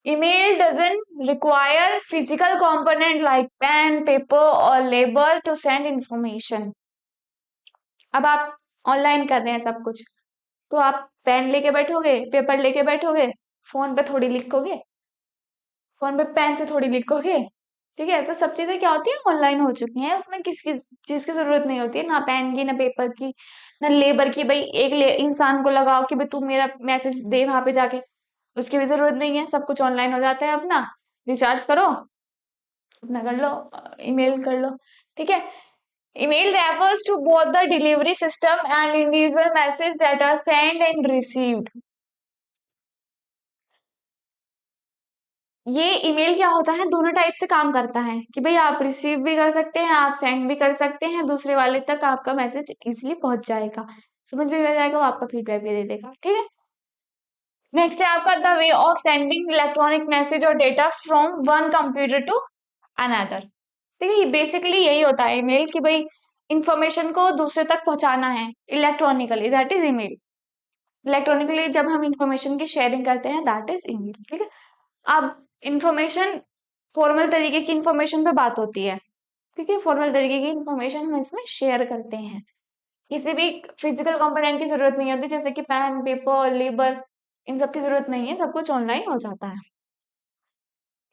Email doesn't require physical component like pen, paper और लेबर टू सेंड इंफॉर्मेशन। अब आप ऑनलाइन कर रहे हैं सब कुछ, तो आप पेन लेके बैठोगे, पेपर लेके बैठोगे, फोन पे थोड़ी लिखोगे, फोन पे पेन से थोड़ी लिखोगे। ठीक है, तो सब चीजें क्या होती है, ऑनलाइन हो चुकी हैं, उसमें किसी चीज की जरूरत नहीं होती है, ना पेन की, ना पेपर की, ना लेबर की, भाई एक इंसान को लगाओ कि भाई तू मेरा मैसेज दे वहां पे जाके, उसकी भी जरूरत नहीं है, सब कुछ ऑनलाइन हो जाता है, अपना रिचार्ज करो, अपना कर लो, ईमेल कर लो। ठीक है, email refers to both the delivery system and individual messages that are sent and received। ये ईमेल क्या होता है, दोनों टाइप से काम करता है, कि भाई आप रिसीव भी कर सकते हैं, आप सेंड भी कर सकते हैं, दूसरे वाले तक आपका मैसेज इजीली पहुंच जाएगा, समझ में आ जाएगा, वो आपका फीडबैक भी दे देगा। ठीक है, नेक्स्ट है आपका the way of sending electronic message और data from one computer to another. ठीक है, बेसिकली यही होता है ईमेल, कि भाई इंफॉर्मेशन को दूसरे तक पहुंचाना है electronically, that is email. Electronically जब हम इंफॉर्मेशन की शेयरिंग करते हैं, दैट इज ईमेल। ठीक है, अब इंफॉर्मेशन, फॉर्मल तरीके की इंफॉर्मेशन पे बात होती है, ठीक है, फॉर्मल तरीके की इंफॉर्मेशन हम इसमें शेयर करते हैं, किसी भी फिजिकल कंपोनेंट की जरूरत नहीं होती, जैसे कि पेन, पेपर, लेबर, इन सब की जरूरत नहीं है, सब कुछ ऑनलाइन हो जाता है।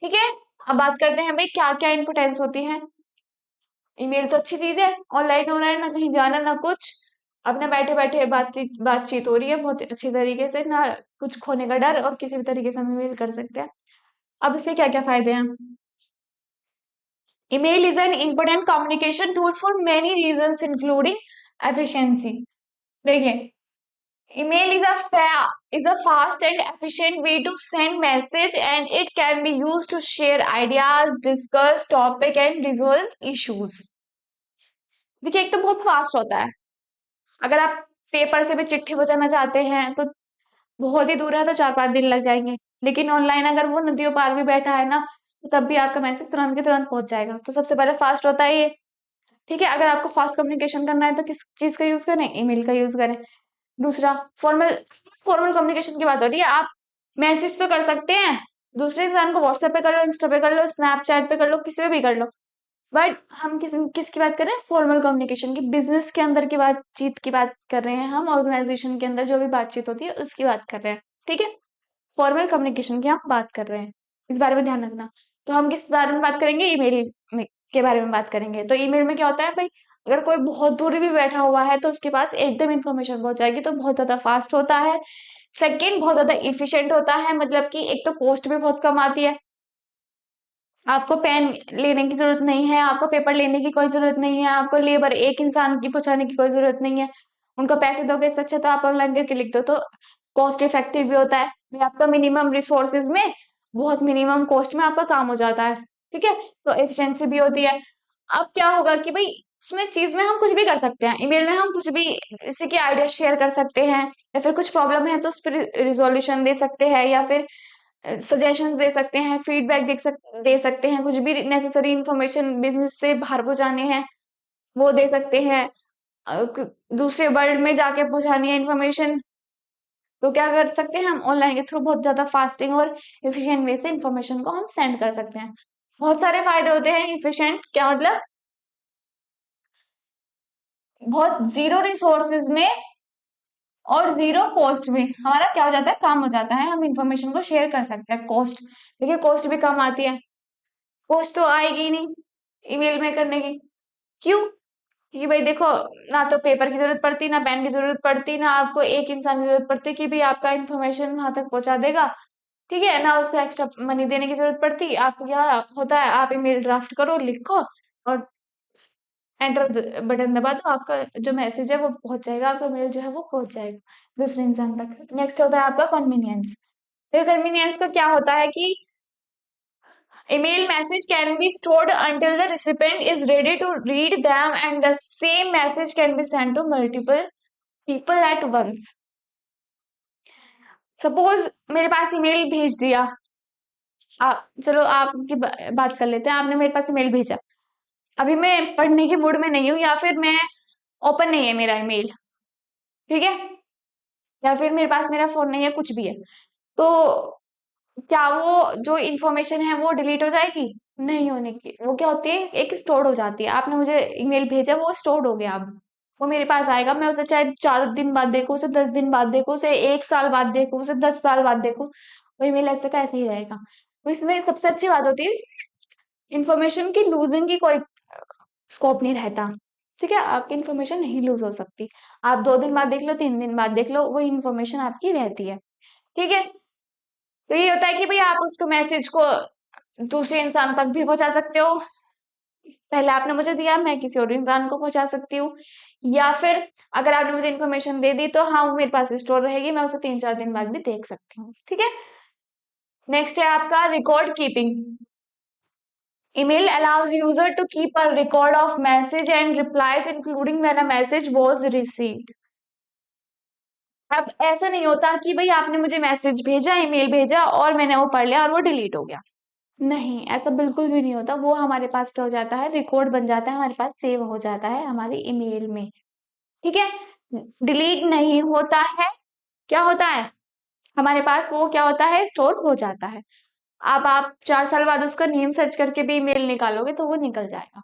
ठीक है, अब बात करते हैं भाई क्या क्या इंपोर्टेंस होती है। ईमेल तो अच्छी चीज है, ऑनलाइन हो रहा है, ना कहीं जाना ना कुछ, अपने बैठे बैठे बातचीत बातचीत हो रही है बहुत अच्छी तरीके से, ना कुछ खोने का डर, और किसी भी तरीके से हम ईमेल कर सकते हैं। अब इसके क्या क्या फायदे हैं। Email is an important communication tool for many reasons including efficiency. देखिए, email is a fast and efficient way to send message, and it can be used to share ideas, discuss topic and resolve issues। देखिए, एक तो बहुत fast होता है, अगर आप paper से भी चिट्ठी पहुंचाना चाहते हैं तो बहुत ही दूर है तो 4-5 दिन लग जाएंगे। लेकिन ऑनलाइन अगर वो नदियों पार भी बैठा है ना तो तब भी आपका मैसेज तुरंत के तुरंत पहुंच जाएगा। तो सबसे पहले फास्ट होता है ये। ठीक है, अगर आपको फास्ट कम्युनिकेशन करना है तो किस चीज का यूज करें? ईमेल का यूज करें। दूसरा, फॉर्मल फॉर्मल कम्युनिकेशन की बात हो रही है। आप मैसेज पे कर सकते हैं, दूसरे इंसान को व्हाट्सएप पे कर लो, इंस्टा पे कर लो, स्नैपचैट पे कर लो, किसी पे भी कर लो। बट हम किसकी बात कर रहे हैं? फॉर्मल कम्युनिकेशन की, बिजनेस के अंदर की बातचीत की बात कर रहे हैं हम, ऑर्गेनाइजेशन के अंदर जो भी बातचीत होती है उसकी बात कर रहे हैं। ठीक है, फॉर्मल कम्युनिकेशन की हम बात कर रहे हैं, इस बारे में ध्यान रखना। तो हम किस बारे में बात करेंगे? ईमेल में के बारे में बात करेंगे। तो ईमेल में क्या होता है भाई, अगर कोई बहुत दूर भी बैठा हुआ है तो उसके पास एकदम इंफॉर्मेशन पहुंच जाएगी, तो बहुत ज्यादा फास्ट होता है। सेकंड, बहुत ज्यादा इफिशिएंट होता है, मतलब कि एक तो कॉस्ट भी बहुत कम आती है। आपको पेन लेने की जरूरत नहीं है, आपको पेपर लेने की कोई जरूरत नहीं है, आपको लेबर एक इंसान की पहुंचाने की कोई जरूरत नहीं है। उनको पैसे दोगे इससे अच्छा तो आप ऑनलाइन करके लिख दो, तो कॉस्ट इफेक्टिव भी होता है। ये आपका मिनिमम रिसोर्सेज में, बहुत मिनिमम कॉस्ट में आपका काम हो जाता है। ठीक है, तो एफिशिएंसी भी होती है। अब क्या होगा कि भाई उसमें चीज में हम कुछ भी कर सकते हैं, ईमेल में हम कुछ भी, जैसे कि आइडिया शेयर कर सकते हैं, या फिर कुछ प्रॉब्लम है तो उस पर रिजोल्यूशन दे सकते हैं, या फिर सजेशन दे सकते हैं, फीडबैक दे सकते हैं, कुछ भी नेसेसरी इंफॉर्मेशन बिजनेस से बाहर पहुंचाने हैं वो दे सकते हैं। दूसरे वर्ल्ड में जाके पहुंचानी है इंफॉर्मेशन तो क्या कर सकते हैं? हम ऑनलाइन के थ्रू बहुत ज्यादा फास्टिंग और एफिशिएंट वे से इंफॉर्मेशन को हम सेंड कर सकते हैं। बहुत सारे फायदे होते हैं। एफिशिएंट क्या मतलब? बहुत जीरो रिसोर्सेज में और जीरो कॉस्ट में हमारा क्या हो जाता है? काम हो जाता है, हम इंफॉर्मेशन को शेयर कर सकते हैं। कॉस्ट, देखिए कॉस्ट भी कम आती है। कॉस्ट तो आएगी ही नहीं ईमेल में करने की। क्यों? क्योंकि भाई देखो, ना तो पेपर की जरूरत पड़ती, ना पेन की जरूरत पड़ती, ना आपको एक इंसान की जरूरत पड़ती कि भाई आपका इन्फॉर्मेशन वहां तक पहुंचा देगा। ठीक है, ना उसको एक्स्ट्रा मनी देने की जरूरत पड़ती। आपको क्या होता है, आप ईमेल ड्राफ्ट करो, लिखो और एंटर बटन दबा दो, आपका जो मैसेज है वो पहुंच जाएगा, आपका मेल जो है वो पहुंच जाएगा दूसरे इंसान तक। नेक्स्ट होता है आपका कन्वीनियंस। तो कन्वीनियंस का क्या होता है कि email message can be stored until the recipient is ready to read them, and the same message can be sent to multiple people at once. Suppose मेरे पास ईमेल भेज दिया, चलो आपकी बात कर लेते हैं। आपने मेरे पास ईमेल भेजा, अभी मैं पढ़ने के मूड में नहीं हूँ, या फिर मैं ओपन नहीं है मेरा ईमेल, ठीक है, या फिर मेरे पास मेरा फोन नहीं है, कुछ भी है, तो क्या वो जो इन्फॉर्मेशन है वो डिलीट हो जाएगी? नहीं होने की, वो क्या होती है, एक स्टोर हो जाती है। आपने मुझे ईमेल भेजा, वो स्टोर्ड हो गया, अब वो मेरे पास आएगा। मैं उसे चाहे 4 दिन बाद देखूं, उसे 10 दिन बाद देखूं, उसे 1 साल बाद देखूं, उसे 10 साल बाद देखूं, वो ईमेल ऐसे का ऐसे ही रहेगा। तो इसमें सबसे अच्छी बात होती है, इन्फॉर्मेशन की लूजिंग की कोई स्कोप नहीं रहता। ठीक है, आपकी इन्फॉर्मेशन नहीं लूज हो सकती। आप 2 दिन बाद देख लो, 3 दिन बाद देख लो, वो इन्फॉर्मेशन आपकी रहती है। ठीक है, तो ये होता है कि भाई आप उसको मैसेज को दूसरे इंसान तक भी पहुंचा सकते हो। पहले आपने मुझे दिया, मैं किसी और इंसान को पहुंचा सकती हूँ, या फिर अगर आपने मुझे इन्फॉर्मेशन दे दी तो हाँ वो मेरे पास स्टोर रहेगी, मैं उसे 3-4 दिन बाद भी देख सकती हूँ। ठीक है, नेक्स्ट है आपका record keeping. Email allows user to keep a record of message and replies including when a message was received. अब ऐसा नहीं होता कि भाई आपने मुझे मैसेज भेजा, ईमेल भेजा और मैंने वो पढ़ लिया और वो डिलीट हो गया। नहीं, ऐसा बिल्कुल भी नहीं होता। वो हमारे पास क्या हो जाता है, रिकॉर्ड बन जाता है, हमारे पास सेव हो जाता है हमारे ईमेल में। ठीक है, डिलीट नहीं होता है। क्या होता है, हमारे पास वो क्या होता है, स्टोर हो जाता है। अब आप 4 साल बाद उसका नेम सर्च करके भी ईमेल निकालोगे तो वो निकल जाएगा।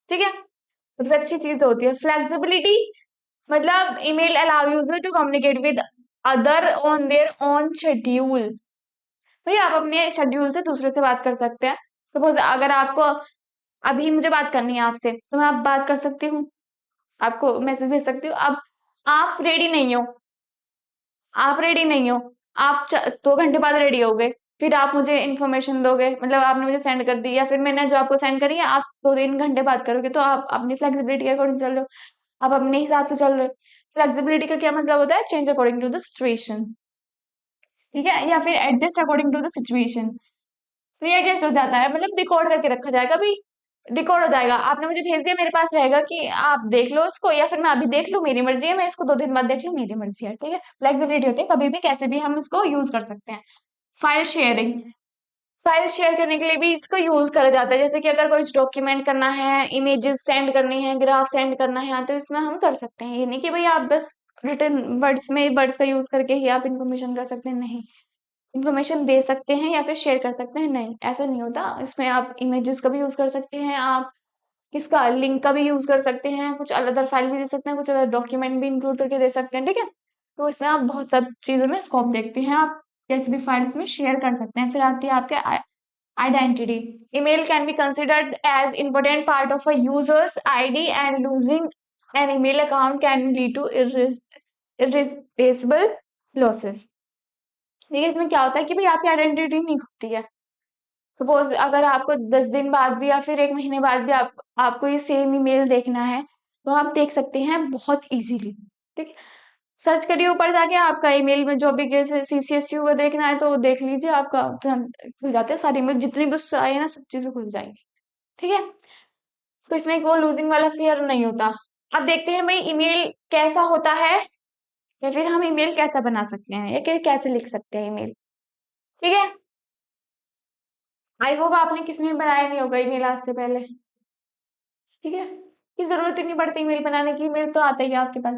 ठीक है, सबसे अच्छी चीज होती है फ्लेक्सिबिलिटी। मतलब email allow user to communicate with other on their own schedule. भाई आप अपने शेड्यूल से दूसरे से बात कर सकते हैं। सपोज अगर आपको अभी मुझे बात करनी है आपसे, तो मैं आप बात कर सकती हूँ, आपको मैसेज भेज सकती हूँ। अब आप रेडी नहीं हो, आप रेडी नहीं हो, आप 2 घंटे बाद रेडी हो गए, फिर आप मुझे इन्फॉर्मेशन दोगे, मतलब आपने मुझे सेंड कर दी, या फिर मैंने जो आपको सेंड करी है आप 2-3 घंटे बात करोगे, तो आप अपनी फ्लेक्सिबिलिटी के अकॉर्डिंग चल रहे हो, आप अपने हिसाब से चल रहे हो। फ्लेक्सिबिलिटी का क्या मतलब होता है? Change according to the situation. ठीक है, या फिर adjust according to the situation. तो ये एडजस्ट हो जाता है, मतलब रिकॉर्ड करके रखा जाएगा भाई, रिकॉर्ड हो जाएगा। आपने मुझे भेज दिया, मेरे पास रहेगा कि आप देख लो इसको, या फिर मैं अभी देख लूँ, मेरी मर्जी है, मैं इसको 2 दिन बाद देख लूँ, मेरी मर्जी है, ठीक है। फ्लेक्सिबिलिटी होती है, कभी भी कैसे भी हम इसको यूज कर सकते हैं। फाइल शेयरिंग, फाइल शेयर करने के लिए भी इसको यूज करा जाता है। जैसे कि अगर कोई डॉक्यूमेंट करना है, इमेजेस सेंड करनी है, ग्राफ सेंड करना है, तो इसमें हम कर सकते हैं। ये नहीं कि भाई आप बस रिटर्न वर्ड्स में वर्ड्स का यूज करके ही आप इन्फॉर्मेशन कर सकते हैं, नहीं। इन्फॉर्मेशन दे सकते हैं या फिर शेयर कर सकते हैं, नहीं, ऐसा नहीं होता। इसमें आप इमेजेस का भी यूज कर सकते हैं, आप किसका लिंक का भी यूज कर सकते हैं, कुछ अदर फाइल भी दे सकते हैं, कुछ अदर डॉक्यूमेंट भी इंक्लूड करके दे सकते हैं, ठीक है। तो इसमें आप बहुत सब चीजों में स्कोप देखते हैं, आप कैसे भी फाइल्स में शेयर कर सकते हैं। फिर आती है आपके identity. Email can be considered as important part of a user's ID, and losing an email account can lead to irreversible losses. देखिए इसमें क्या होता है कि भाई आपकी आइडेंटिटी नहीं खुलती है। सपोज अगर आपको 10 दिन बाद भी या फिर 1 महीने बाद भी आपको ये सेम ईमेल देखना है, तो आप देख सकते हैं बहुत इजीली, ठीक। सर्च करिए ऊपर जाके, आपका ईमेल में जो भी CCSU का देखना है तो देख लीजिए, आपका तुरंत खुल जाते हैं सारी ईमेल, जितनी भी उससे आई है ना, सब चीजें खुल जाएंगी, ठीक है। तो इसमें वो लूजिंग वाला फियर नहीं होता। अब देखते हैं भाई ईमेल कैसा होता है, या फिर हम ईमेल कैसा बना सकते हैं, या फिर कैसे लिख सकते हैं ईमेल, ठीक है। आई होप आपने किसी ने बनाया नहीं होगा ईमेल आज से पहले, ठीक है, कि जरूरत ही नहीं पड़ती ईमेल बनाने की, ईमेल तो आता ही है आपके पास।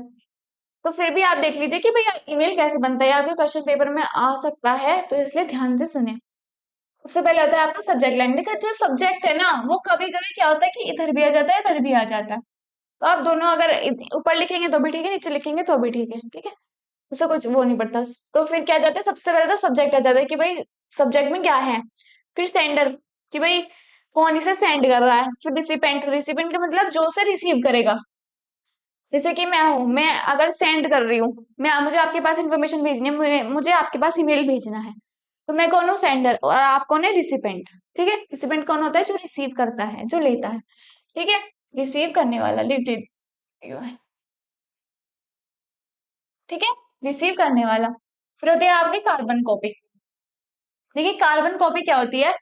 तो फिर भी आप देख लीजिए कि भैया ईमेल कैसे बनता है, आपके क्वेश्चन पेपर में आ सकता है, तो इसलिए ध्यान से सुने। सबसे पहले होता है आपका सब्जेक्ट लाइन। देखा, जो सब्जेक्ट है ना, वो कभी कभी क्या होता है कि इधर भी आ जाता है, इधर भी आ जाता है। तो आप दोनों अगर ऊपर लिखेंगे तो भी ठीक है, नीचे लिखेंगे तो भी ठीक है, ठीक है। उससे कुछ वो नहीं पड़ता। तो फिर क्या जाता है, सबसे पहले तो सब्जेक्ट आ जाता है कि भाई सब्जेक्ट में क्या है। फिर सेंडर, कि भाई कौन इसे सेंड कर रहा है। फिर रिसिपेंट, रिसिपेंट का मतलब जो उसे रिसीव करेगा। जैसे कि मैं हूं, मैं अगर सेंड कर रही हूँ, मैं मुझे आपके पास इन्फॉर्मेशन भेजनी है, मुझे आपके पास ईमेल भेजना है, तो मैं कौन हूँ, सेंडर, और आप कौन है, रिसिपेंट, ठीक है। रिसिपेंट कौन होता है, जो रिसीव करता है, जो लेता है, ठीक है। रिसीव करने वाला, ठीक है, रिसीव करने वाला। फिर होते हैं आपकी कार्बन कॉपी। देखिए कार्बन कॉपी क्या होती है,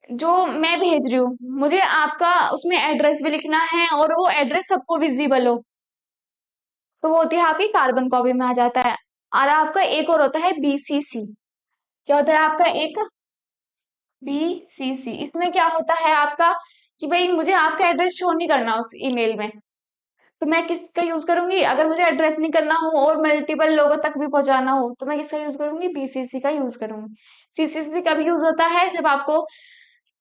जो मैं भेज रही हूँ, मुझे आपका उसमें एड्रेस भी लिखना है, और वो एड्रेस सबको विजिबल हो, तो वो होती है आपकी कार्बन कॉपी में आ जाता है। और आपका एक और होता है BCC। क्या होता है आपका एक, BCC, इसमें क्या होता है आपका कि भाई मुझे आपका एड्रेस शो नहीं करना उस ईमेल में, तो मैं किसका यूज करूंगी। अगर मुझे एड्रेस नहीं करना हो और मल्टीपल लोगों तक भी पहुंचाना हो, तो मैं किसका यूज करूंगी, BCC का यूज करूंगी। CCC कब यूज होता है, जब आपको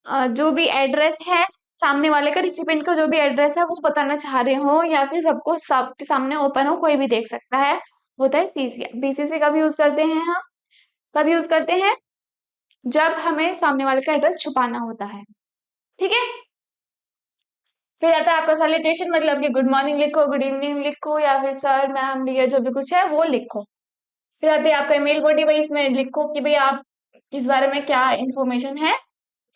जो भी एड्रेस है, सामने वाले का, रिसिपेंट का जो भी एड्रेस है वो बताना चाह रहे हो, या फिर सबको सबके सामने ओपन हो, कोई भी देख सकता है, होता है CC। BCC कब यूज करते हैं हम, कब यूज करते हैं, जब हमें सामने वाले का एड्रेस छुपाना होता है, ठीक है। फिर आता है आपका सैल्यूटेशन, मतलब कि गुड मॉर्निंग लिखो, गुड इवनिंग लिखो, या फिर सर मैम डियर जो भी कुछ है वो लिखो। फिर आते हैं आपका ईमेल बॉडी, भाई इसमें लिखो कि भाई आप इस बारे में क्या इन्फॉर्मेशन है,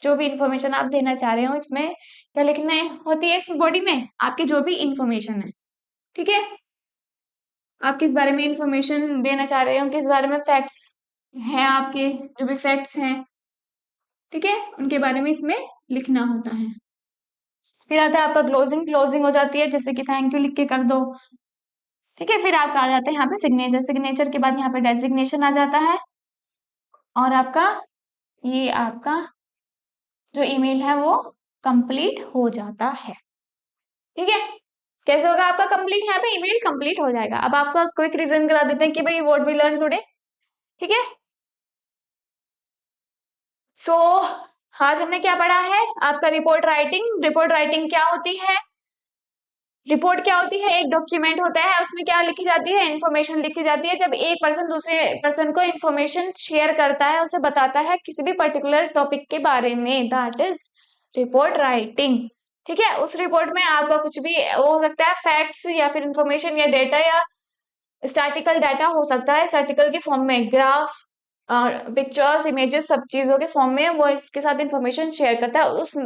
जो भी इंफॉर्मेशन आप देना चाह रहे हो, इसमें क्या लिखना है, होती है इस बॉडी में आपकी जो भी इंफॉर्मेशन है, ठीक है। आप किस बारे में इंफॉर्मेशन देना चाह रहे हो, किस बारे में फैक्ट्स हैं आपके, जो भी फैक्ट्स हैं, ठीक है, उनके बारे में इसमें लिखना होता है। फिर आता है आपका क्लोजिंग, क्लोजिंग हो जाती है जैसे कि थैंक यू लिख के कर दो, ठीक है। फिर आपका आ जाता है यहाँ पे सिग्नेचर, सिग्नेचर के बाद यहाँ पे डेजिग्नेशन आ जाता है, और आपका ये आपका जो ईमेल है वो कंप्लीट हो जाता है, ठीक है। कैसे होगा आपका कंप्लीट, यहाँ पे ईमेल कंप्लीट हो जाएगा। अब आपका क्विक रीजन करा देते हैं कि भाई व्हाट वी लर्न टुडे, ठीक है। सो आज हमने क्या पढ़ा है, आपका रिपोर्ट राइटिंग। रिपोर्ट राइटिंग क्या होती है, रिपोर्ट क्या होती है, एक डॉक्यूमेंट होता है, उसमें क्या लिखी जाती है, इन्फॉर्मेशन लिखी जाती है। जब एक पर्सन दूसरे पर्सन को इन्फॉर्मेशन शेयर करता है, उसे बताता है किसी भी पर्टिकुलर टॉपिक के बारे में, दैट इज रिपोर्ट राइटिंग, ठीक है। उस रिपोर्ट में आपका कुछ भी हो सकता है, फैक्ट्स या फिर इंफॉर्मेशन या डेटा, या स्टैटिकल डाटा हो सकता है, स्टैटिकल के फॉर्म में, ग्राफ, पिक्चर्स, इमेजेस, सब चीजों के फॉर्म में वो इसके साथ इंफॉर्मेशन शेयर करता है। उस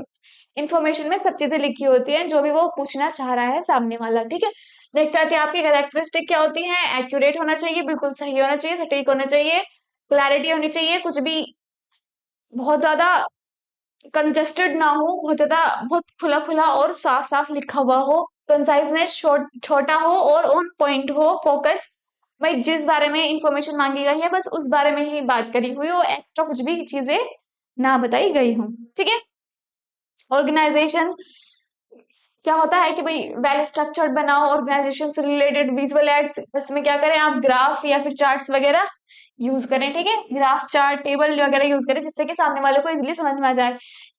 इंफॉर्मेशन में सब चीजें लिखी होती हैं जो भी वो पूछना चाह रहा है सामने वाला, ठीक है। नेक्स्ट आती है आपकी कैरेक्टरिस्टिक, क्या होती है, एक्यूरेट होना चाहिए, बिल्कुल सही होना चाहिए, सटीक होना चाहिए, क्लैरिटी होनी चाहिए, कुछ भी बहुत ज्यादा कंजस्टेड ना हो, बहुत ज्यादा, बहुत खुला खुला और साफ साफ लिखा हुआ हो, कंसाइजनेस छोटा हो और ऑन पॉइंट हो, फोकस भाई जिस बारे में इंफॉर्मेशन मांगी गई है बस उस बारे में ही बात करी हुई हो, एक्स्ट्रा कुछ भी चीजें ना बताई गई हो। ठीक है। ऑर्गेनाइजेशन क्या होता है कि भाई वेल स्ट्रक्चर्ड बनाओ, ऑर्गेनाइजेशन से रिलेटेड विजुअल एड्स, इसमें क्या करें आप, ग्राफ या फिर चार्ट्स वगैरह यूज करें। ठीक है, ग्राफ चार्ट टेबल वगैरह यूज करें जिससे कि सामने वाले को इजीली समझ में आ जाए।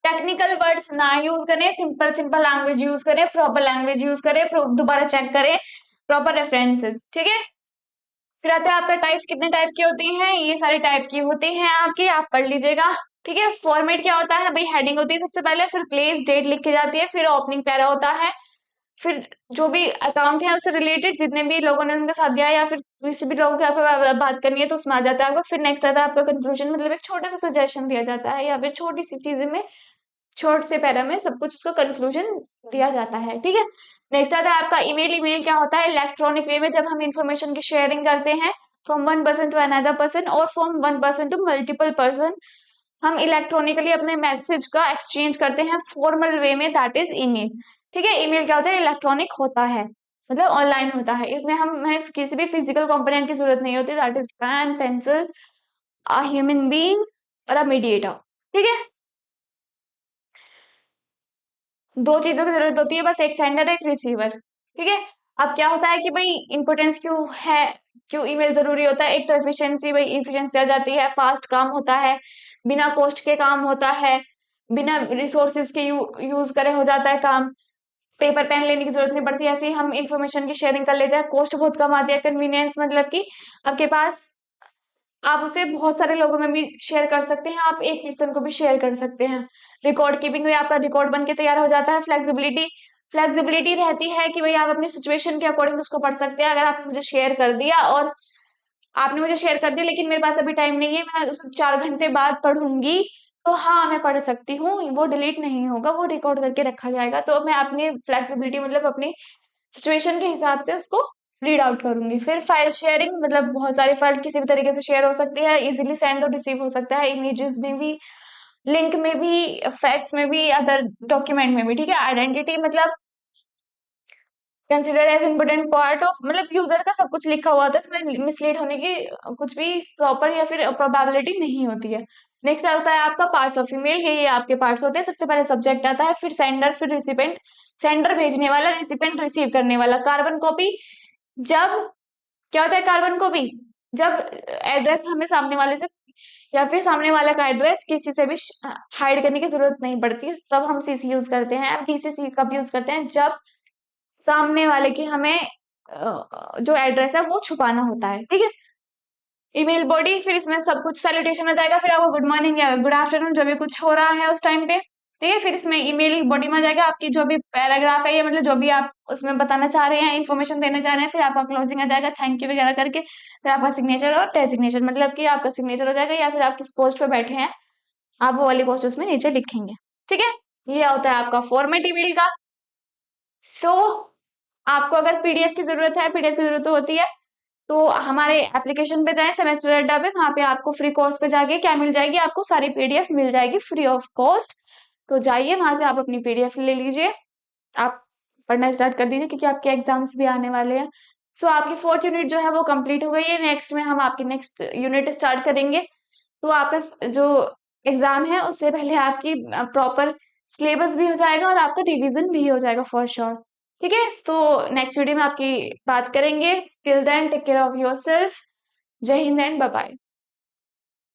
टेक्निकल वर्ड्स ना यूज करें, सिंपल सिंपल लैंग्वेज यूज करें, प्रॉपर लैंग्वेज यूज करें, दोबारा चेक करें प्रॉपर रेफरेंसेस। ठीक है। फिर आता है आपका टाइप्स, कितने टाइप की होती हैं, ये सारे टाइप की होती हैं आपकी, आप पढ़ लीजिएगा। ठीक है। फॉर्मेट क्या होता है भाई, हेडिंग होती है सबसे पहले, फिर प्लेस डेट लिख के जाती है, फिर ओपनिंग पैरा होता है, फिर जो भी अकाउंट है उससे रिलेटेड जितने भी लोगों ने उनका साथ दिया है या फिर किसी भी लोगों की आपको बात करनी है तो उसमें आ जाता है आपको। फिर नेक्स्ट आता है आपका कंक्लूजन, मतलब एक छोटा सा सजेशन दिया जाता है या फिर छोटी सी चीजें में, छोटे से पैरा में सब कुछ उसका कंक्लूजन दिया जाता है। ठीक है। नेक्स्ट आता है आपका ईमेल। ईमेल क्या होता है, इलेक्ट्रॉनिक वे में जब हम इंफॉर्मेशन की शेयरिंग करते हैं from one person to another person और from one person to multiple person, हम इलेक्ट्रॉनिकली अपने मैसेज का एक्सचेंज करते हैं फॉर्मल वे में, दैट इज ईमेल। ठीक है। ईमेल क्या होता है, इलेक्ट्रॉनिक होता है, मतलब ऑनलाइन होता है, इसमें हमें किसी भी फिजिकल कंपोनेंट की जरूरत नहीं होती, that is pen pencil, a human being और अ मीडिएटर। ठीक है। दो चीजों की जरूरत होती है बस, एक सेंडर एक रिसीवर। ठीक है। अब क्या होता है कि भाई इंपोर्टेंस क्यों है, क्यों ईमेल जरूरी होता है, एक तो एफिशिएंसी, भाई एफिशिएंसी आ जाती है, फास्ट काम होता है, बिना कॉस्ट के काम होता है, बिना रिसोर्सेज के यूज करे हो जाता है काम, पेपर पेन लेने की जरूरत नहीं पड़ती, ऐसे ही हम इंफॉर्मेशन की शेयरिंग कर लेते हैं, कॉस्ट बहुत कम आती है, कन्वीनियंस मतलब कि आपके पास, आप उसे बहुत सारे लोगों में भी शेयर कर सकते हैं, आप एक पर्सन को भी शेयर कर सकते हैं। रिकॉर्ड कीपिंग में आपका रिकॉर्ड बन के तैयार हो जाता है। फ्लेक्सिबिलिटी, फ्लेक्सिबिलिटी रहती है कि भाई आप अपनी सिचुएशन के अकॉर्डिंग उसको पढ़ सकते हैं। अगर आपने मुझे शेयर कर दिया और आपने मुझे शेयर कर दिया लेकिन मेरे पास अभी टाइम नहीं है, मैं उसे 4 घंटे बाद पढ़ूंगी, तो हाँ मैं पढ़ सकती हूँ, वो डिलीट नहीं होगा, वो रिकॉर्ड करके रखा जाएगा। तो मैं अपनी फ्लेक्सिबिलिटी मतलब अपनी सिचुएशन के हिसाब से उसको रीड आउट करूंगी। फिर फाइल शेयरिंग, मतलब बहुत सारी फाइल किसी भी तरीके से शेयर हो सकती है, इजीली सेंड और रिसीव हो सकता है, इमेजेस में भी, लिंक में भी, फैक्ट्स में भी, अदर डॉक्यूमेंट में भी। ठीक है। आइडेंटिटी मतलब consider as important part of, मतलब यूजर का सब कुछ लिखा हुआ था, इसमें मिसलीड होने की कुछ भी प्रॉपर या फिर प्रोबेबिलिटी नहीं होती है। नेक्स्ट आता है आपका पार्ट्स ऑफ ईमेल, ये आपके पार्ट्स होते हैं। सबसे पहले सब्जेक्ट आता है, फिर सेंडर, फिर रिसिपेंट, सेंडर भेजने वाला, रिसिपेंट रिसीव करने वाला, कार्बन कॉपी, जब क्या होता है कार्बन कॉपी, जब एड्रेस हमें सामने वाले से या फिर सामने वाले का एड्रेस किसी से भी हाइड करने की जरूरत नहीं पड़ती, तब हम सीसी यूज करते हैं। अब डीसीसी कब यूज करते हैं, जब सामने वाले की हमें जो एड्रेस है वो छुपाना होता है। ठीक है। ईमेल बॉडी, फिर इसमें सब कुछ सैल्यूटेशन आ जाएगा, फिर आपको गुड मॉर्निंग या गुड आफ्टरनून जो भी कुछ हो रहा है उस टाइम पे। ठीक है। फिर इसमें ईमेल बॉडी में आ जाएगा आपकी जो भी पैराग्राफ है, या मतलब जो भी आप उसमें बताना चाह रहे हैं, इन्फॉर्मेशन देना चाह रहे हैं, फिर आपका क्लोजिंग आ जाएगा, थैंक यू वगैरह करके, फिर आपका सिग्नेचर और डेजिग्नेशन, मतलब कि आपका सिग्नेचर हो जाएगा या फिर आप किस पोस्ट पे बैठे हैं आप वो वाली पोस्ट उसमें नीचे लिखेंगे। ठीक है। ये होता है आपका फॉर्मेट ईमेल का। सो आपको अगर पीडीएफ की जरूरत है, पीडीएफ की जरूरत होती है तो हमारे एप्लीकेशन पे जाएं, सेमेस्टर अड्डा पे, वहां पे आपको फ्री कोर्स पे जाके क्या मिल जाएगी, आपको सारी पीडीएफ मिल जाएगी फ्री ऑफ कॉस्ट। तो जाइए वहां से आप अपनी पीडीएफ ले लीजिए, आप पढ़ना स्टार्ट कर दीजिए क्योंकि आपके एग्जाम्स भी आने वाले हैं। सो आपकी 4th यूनिट जो है वो कंप्लीट हो गई है, नेक्स्ट में हम आपकी नेक्स्ट यूनिट स्टार्ट करेंगे। तो आपका जो एग्जाम है उससे पहले आपकी प्रॉपर सिलेबस भी हो जाएगा और आपका रिवीजन भी हो जाएगा फॉर श्योर। ठीक है। तो नेक्स्ट वीडियो में आपकी बात करेंगे। Till then take care of yourself. Jai Hind and bye bye.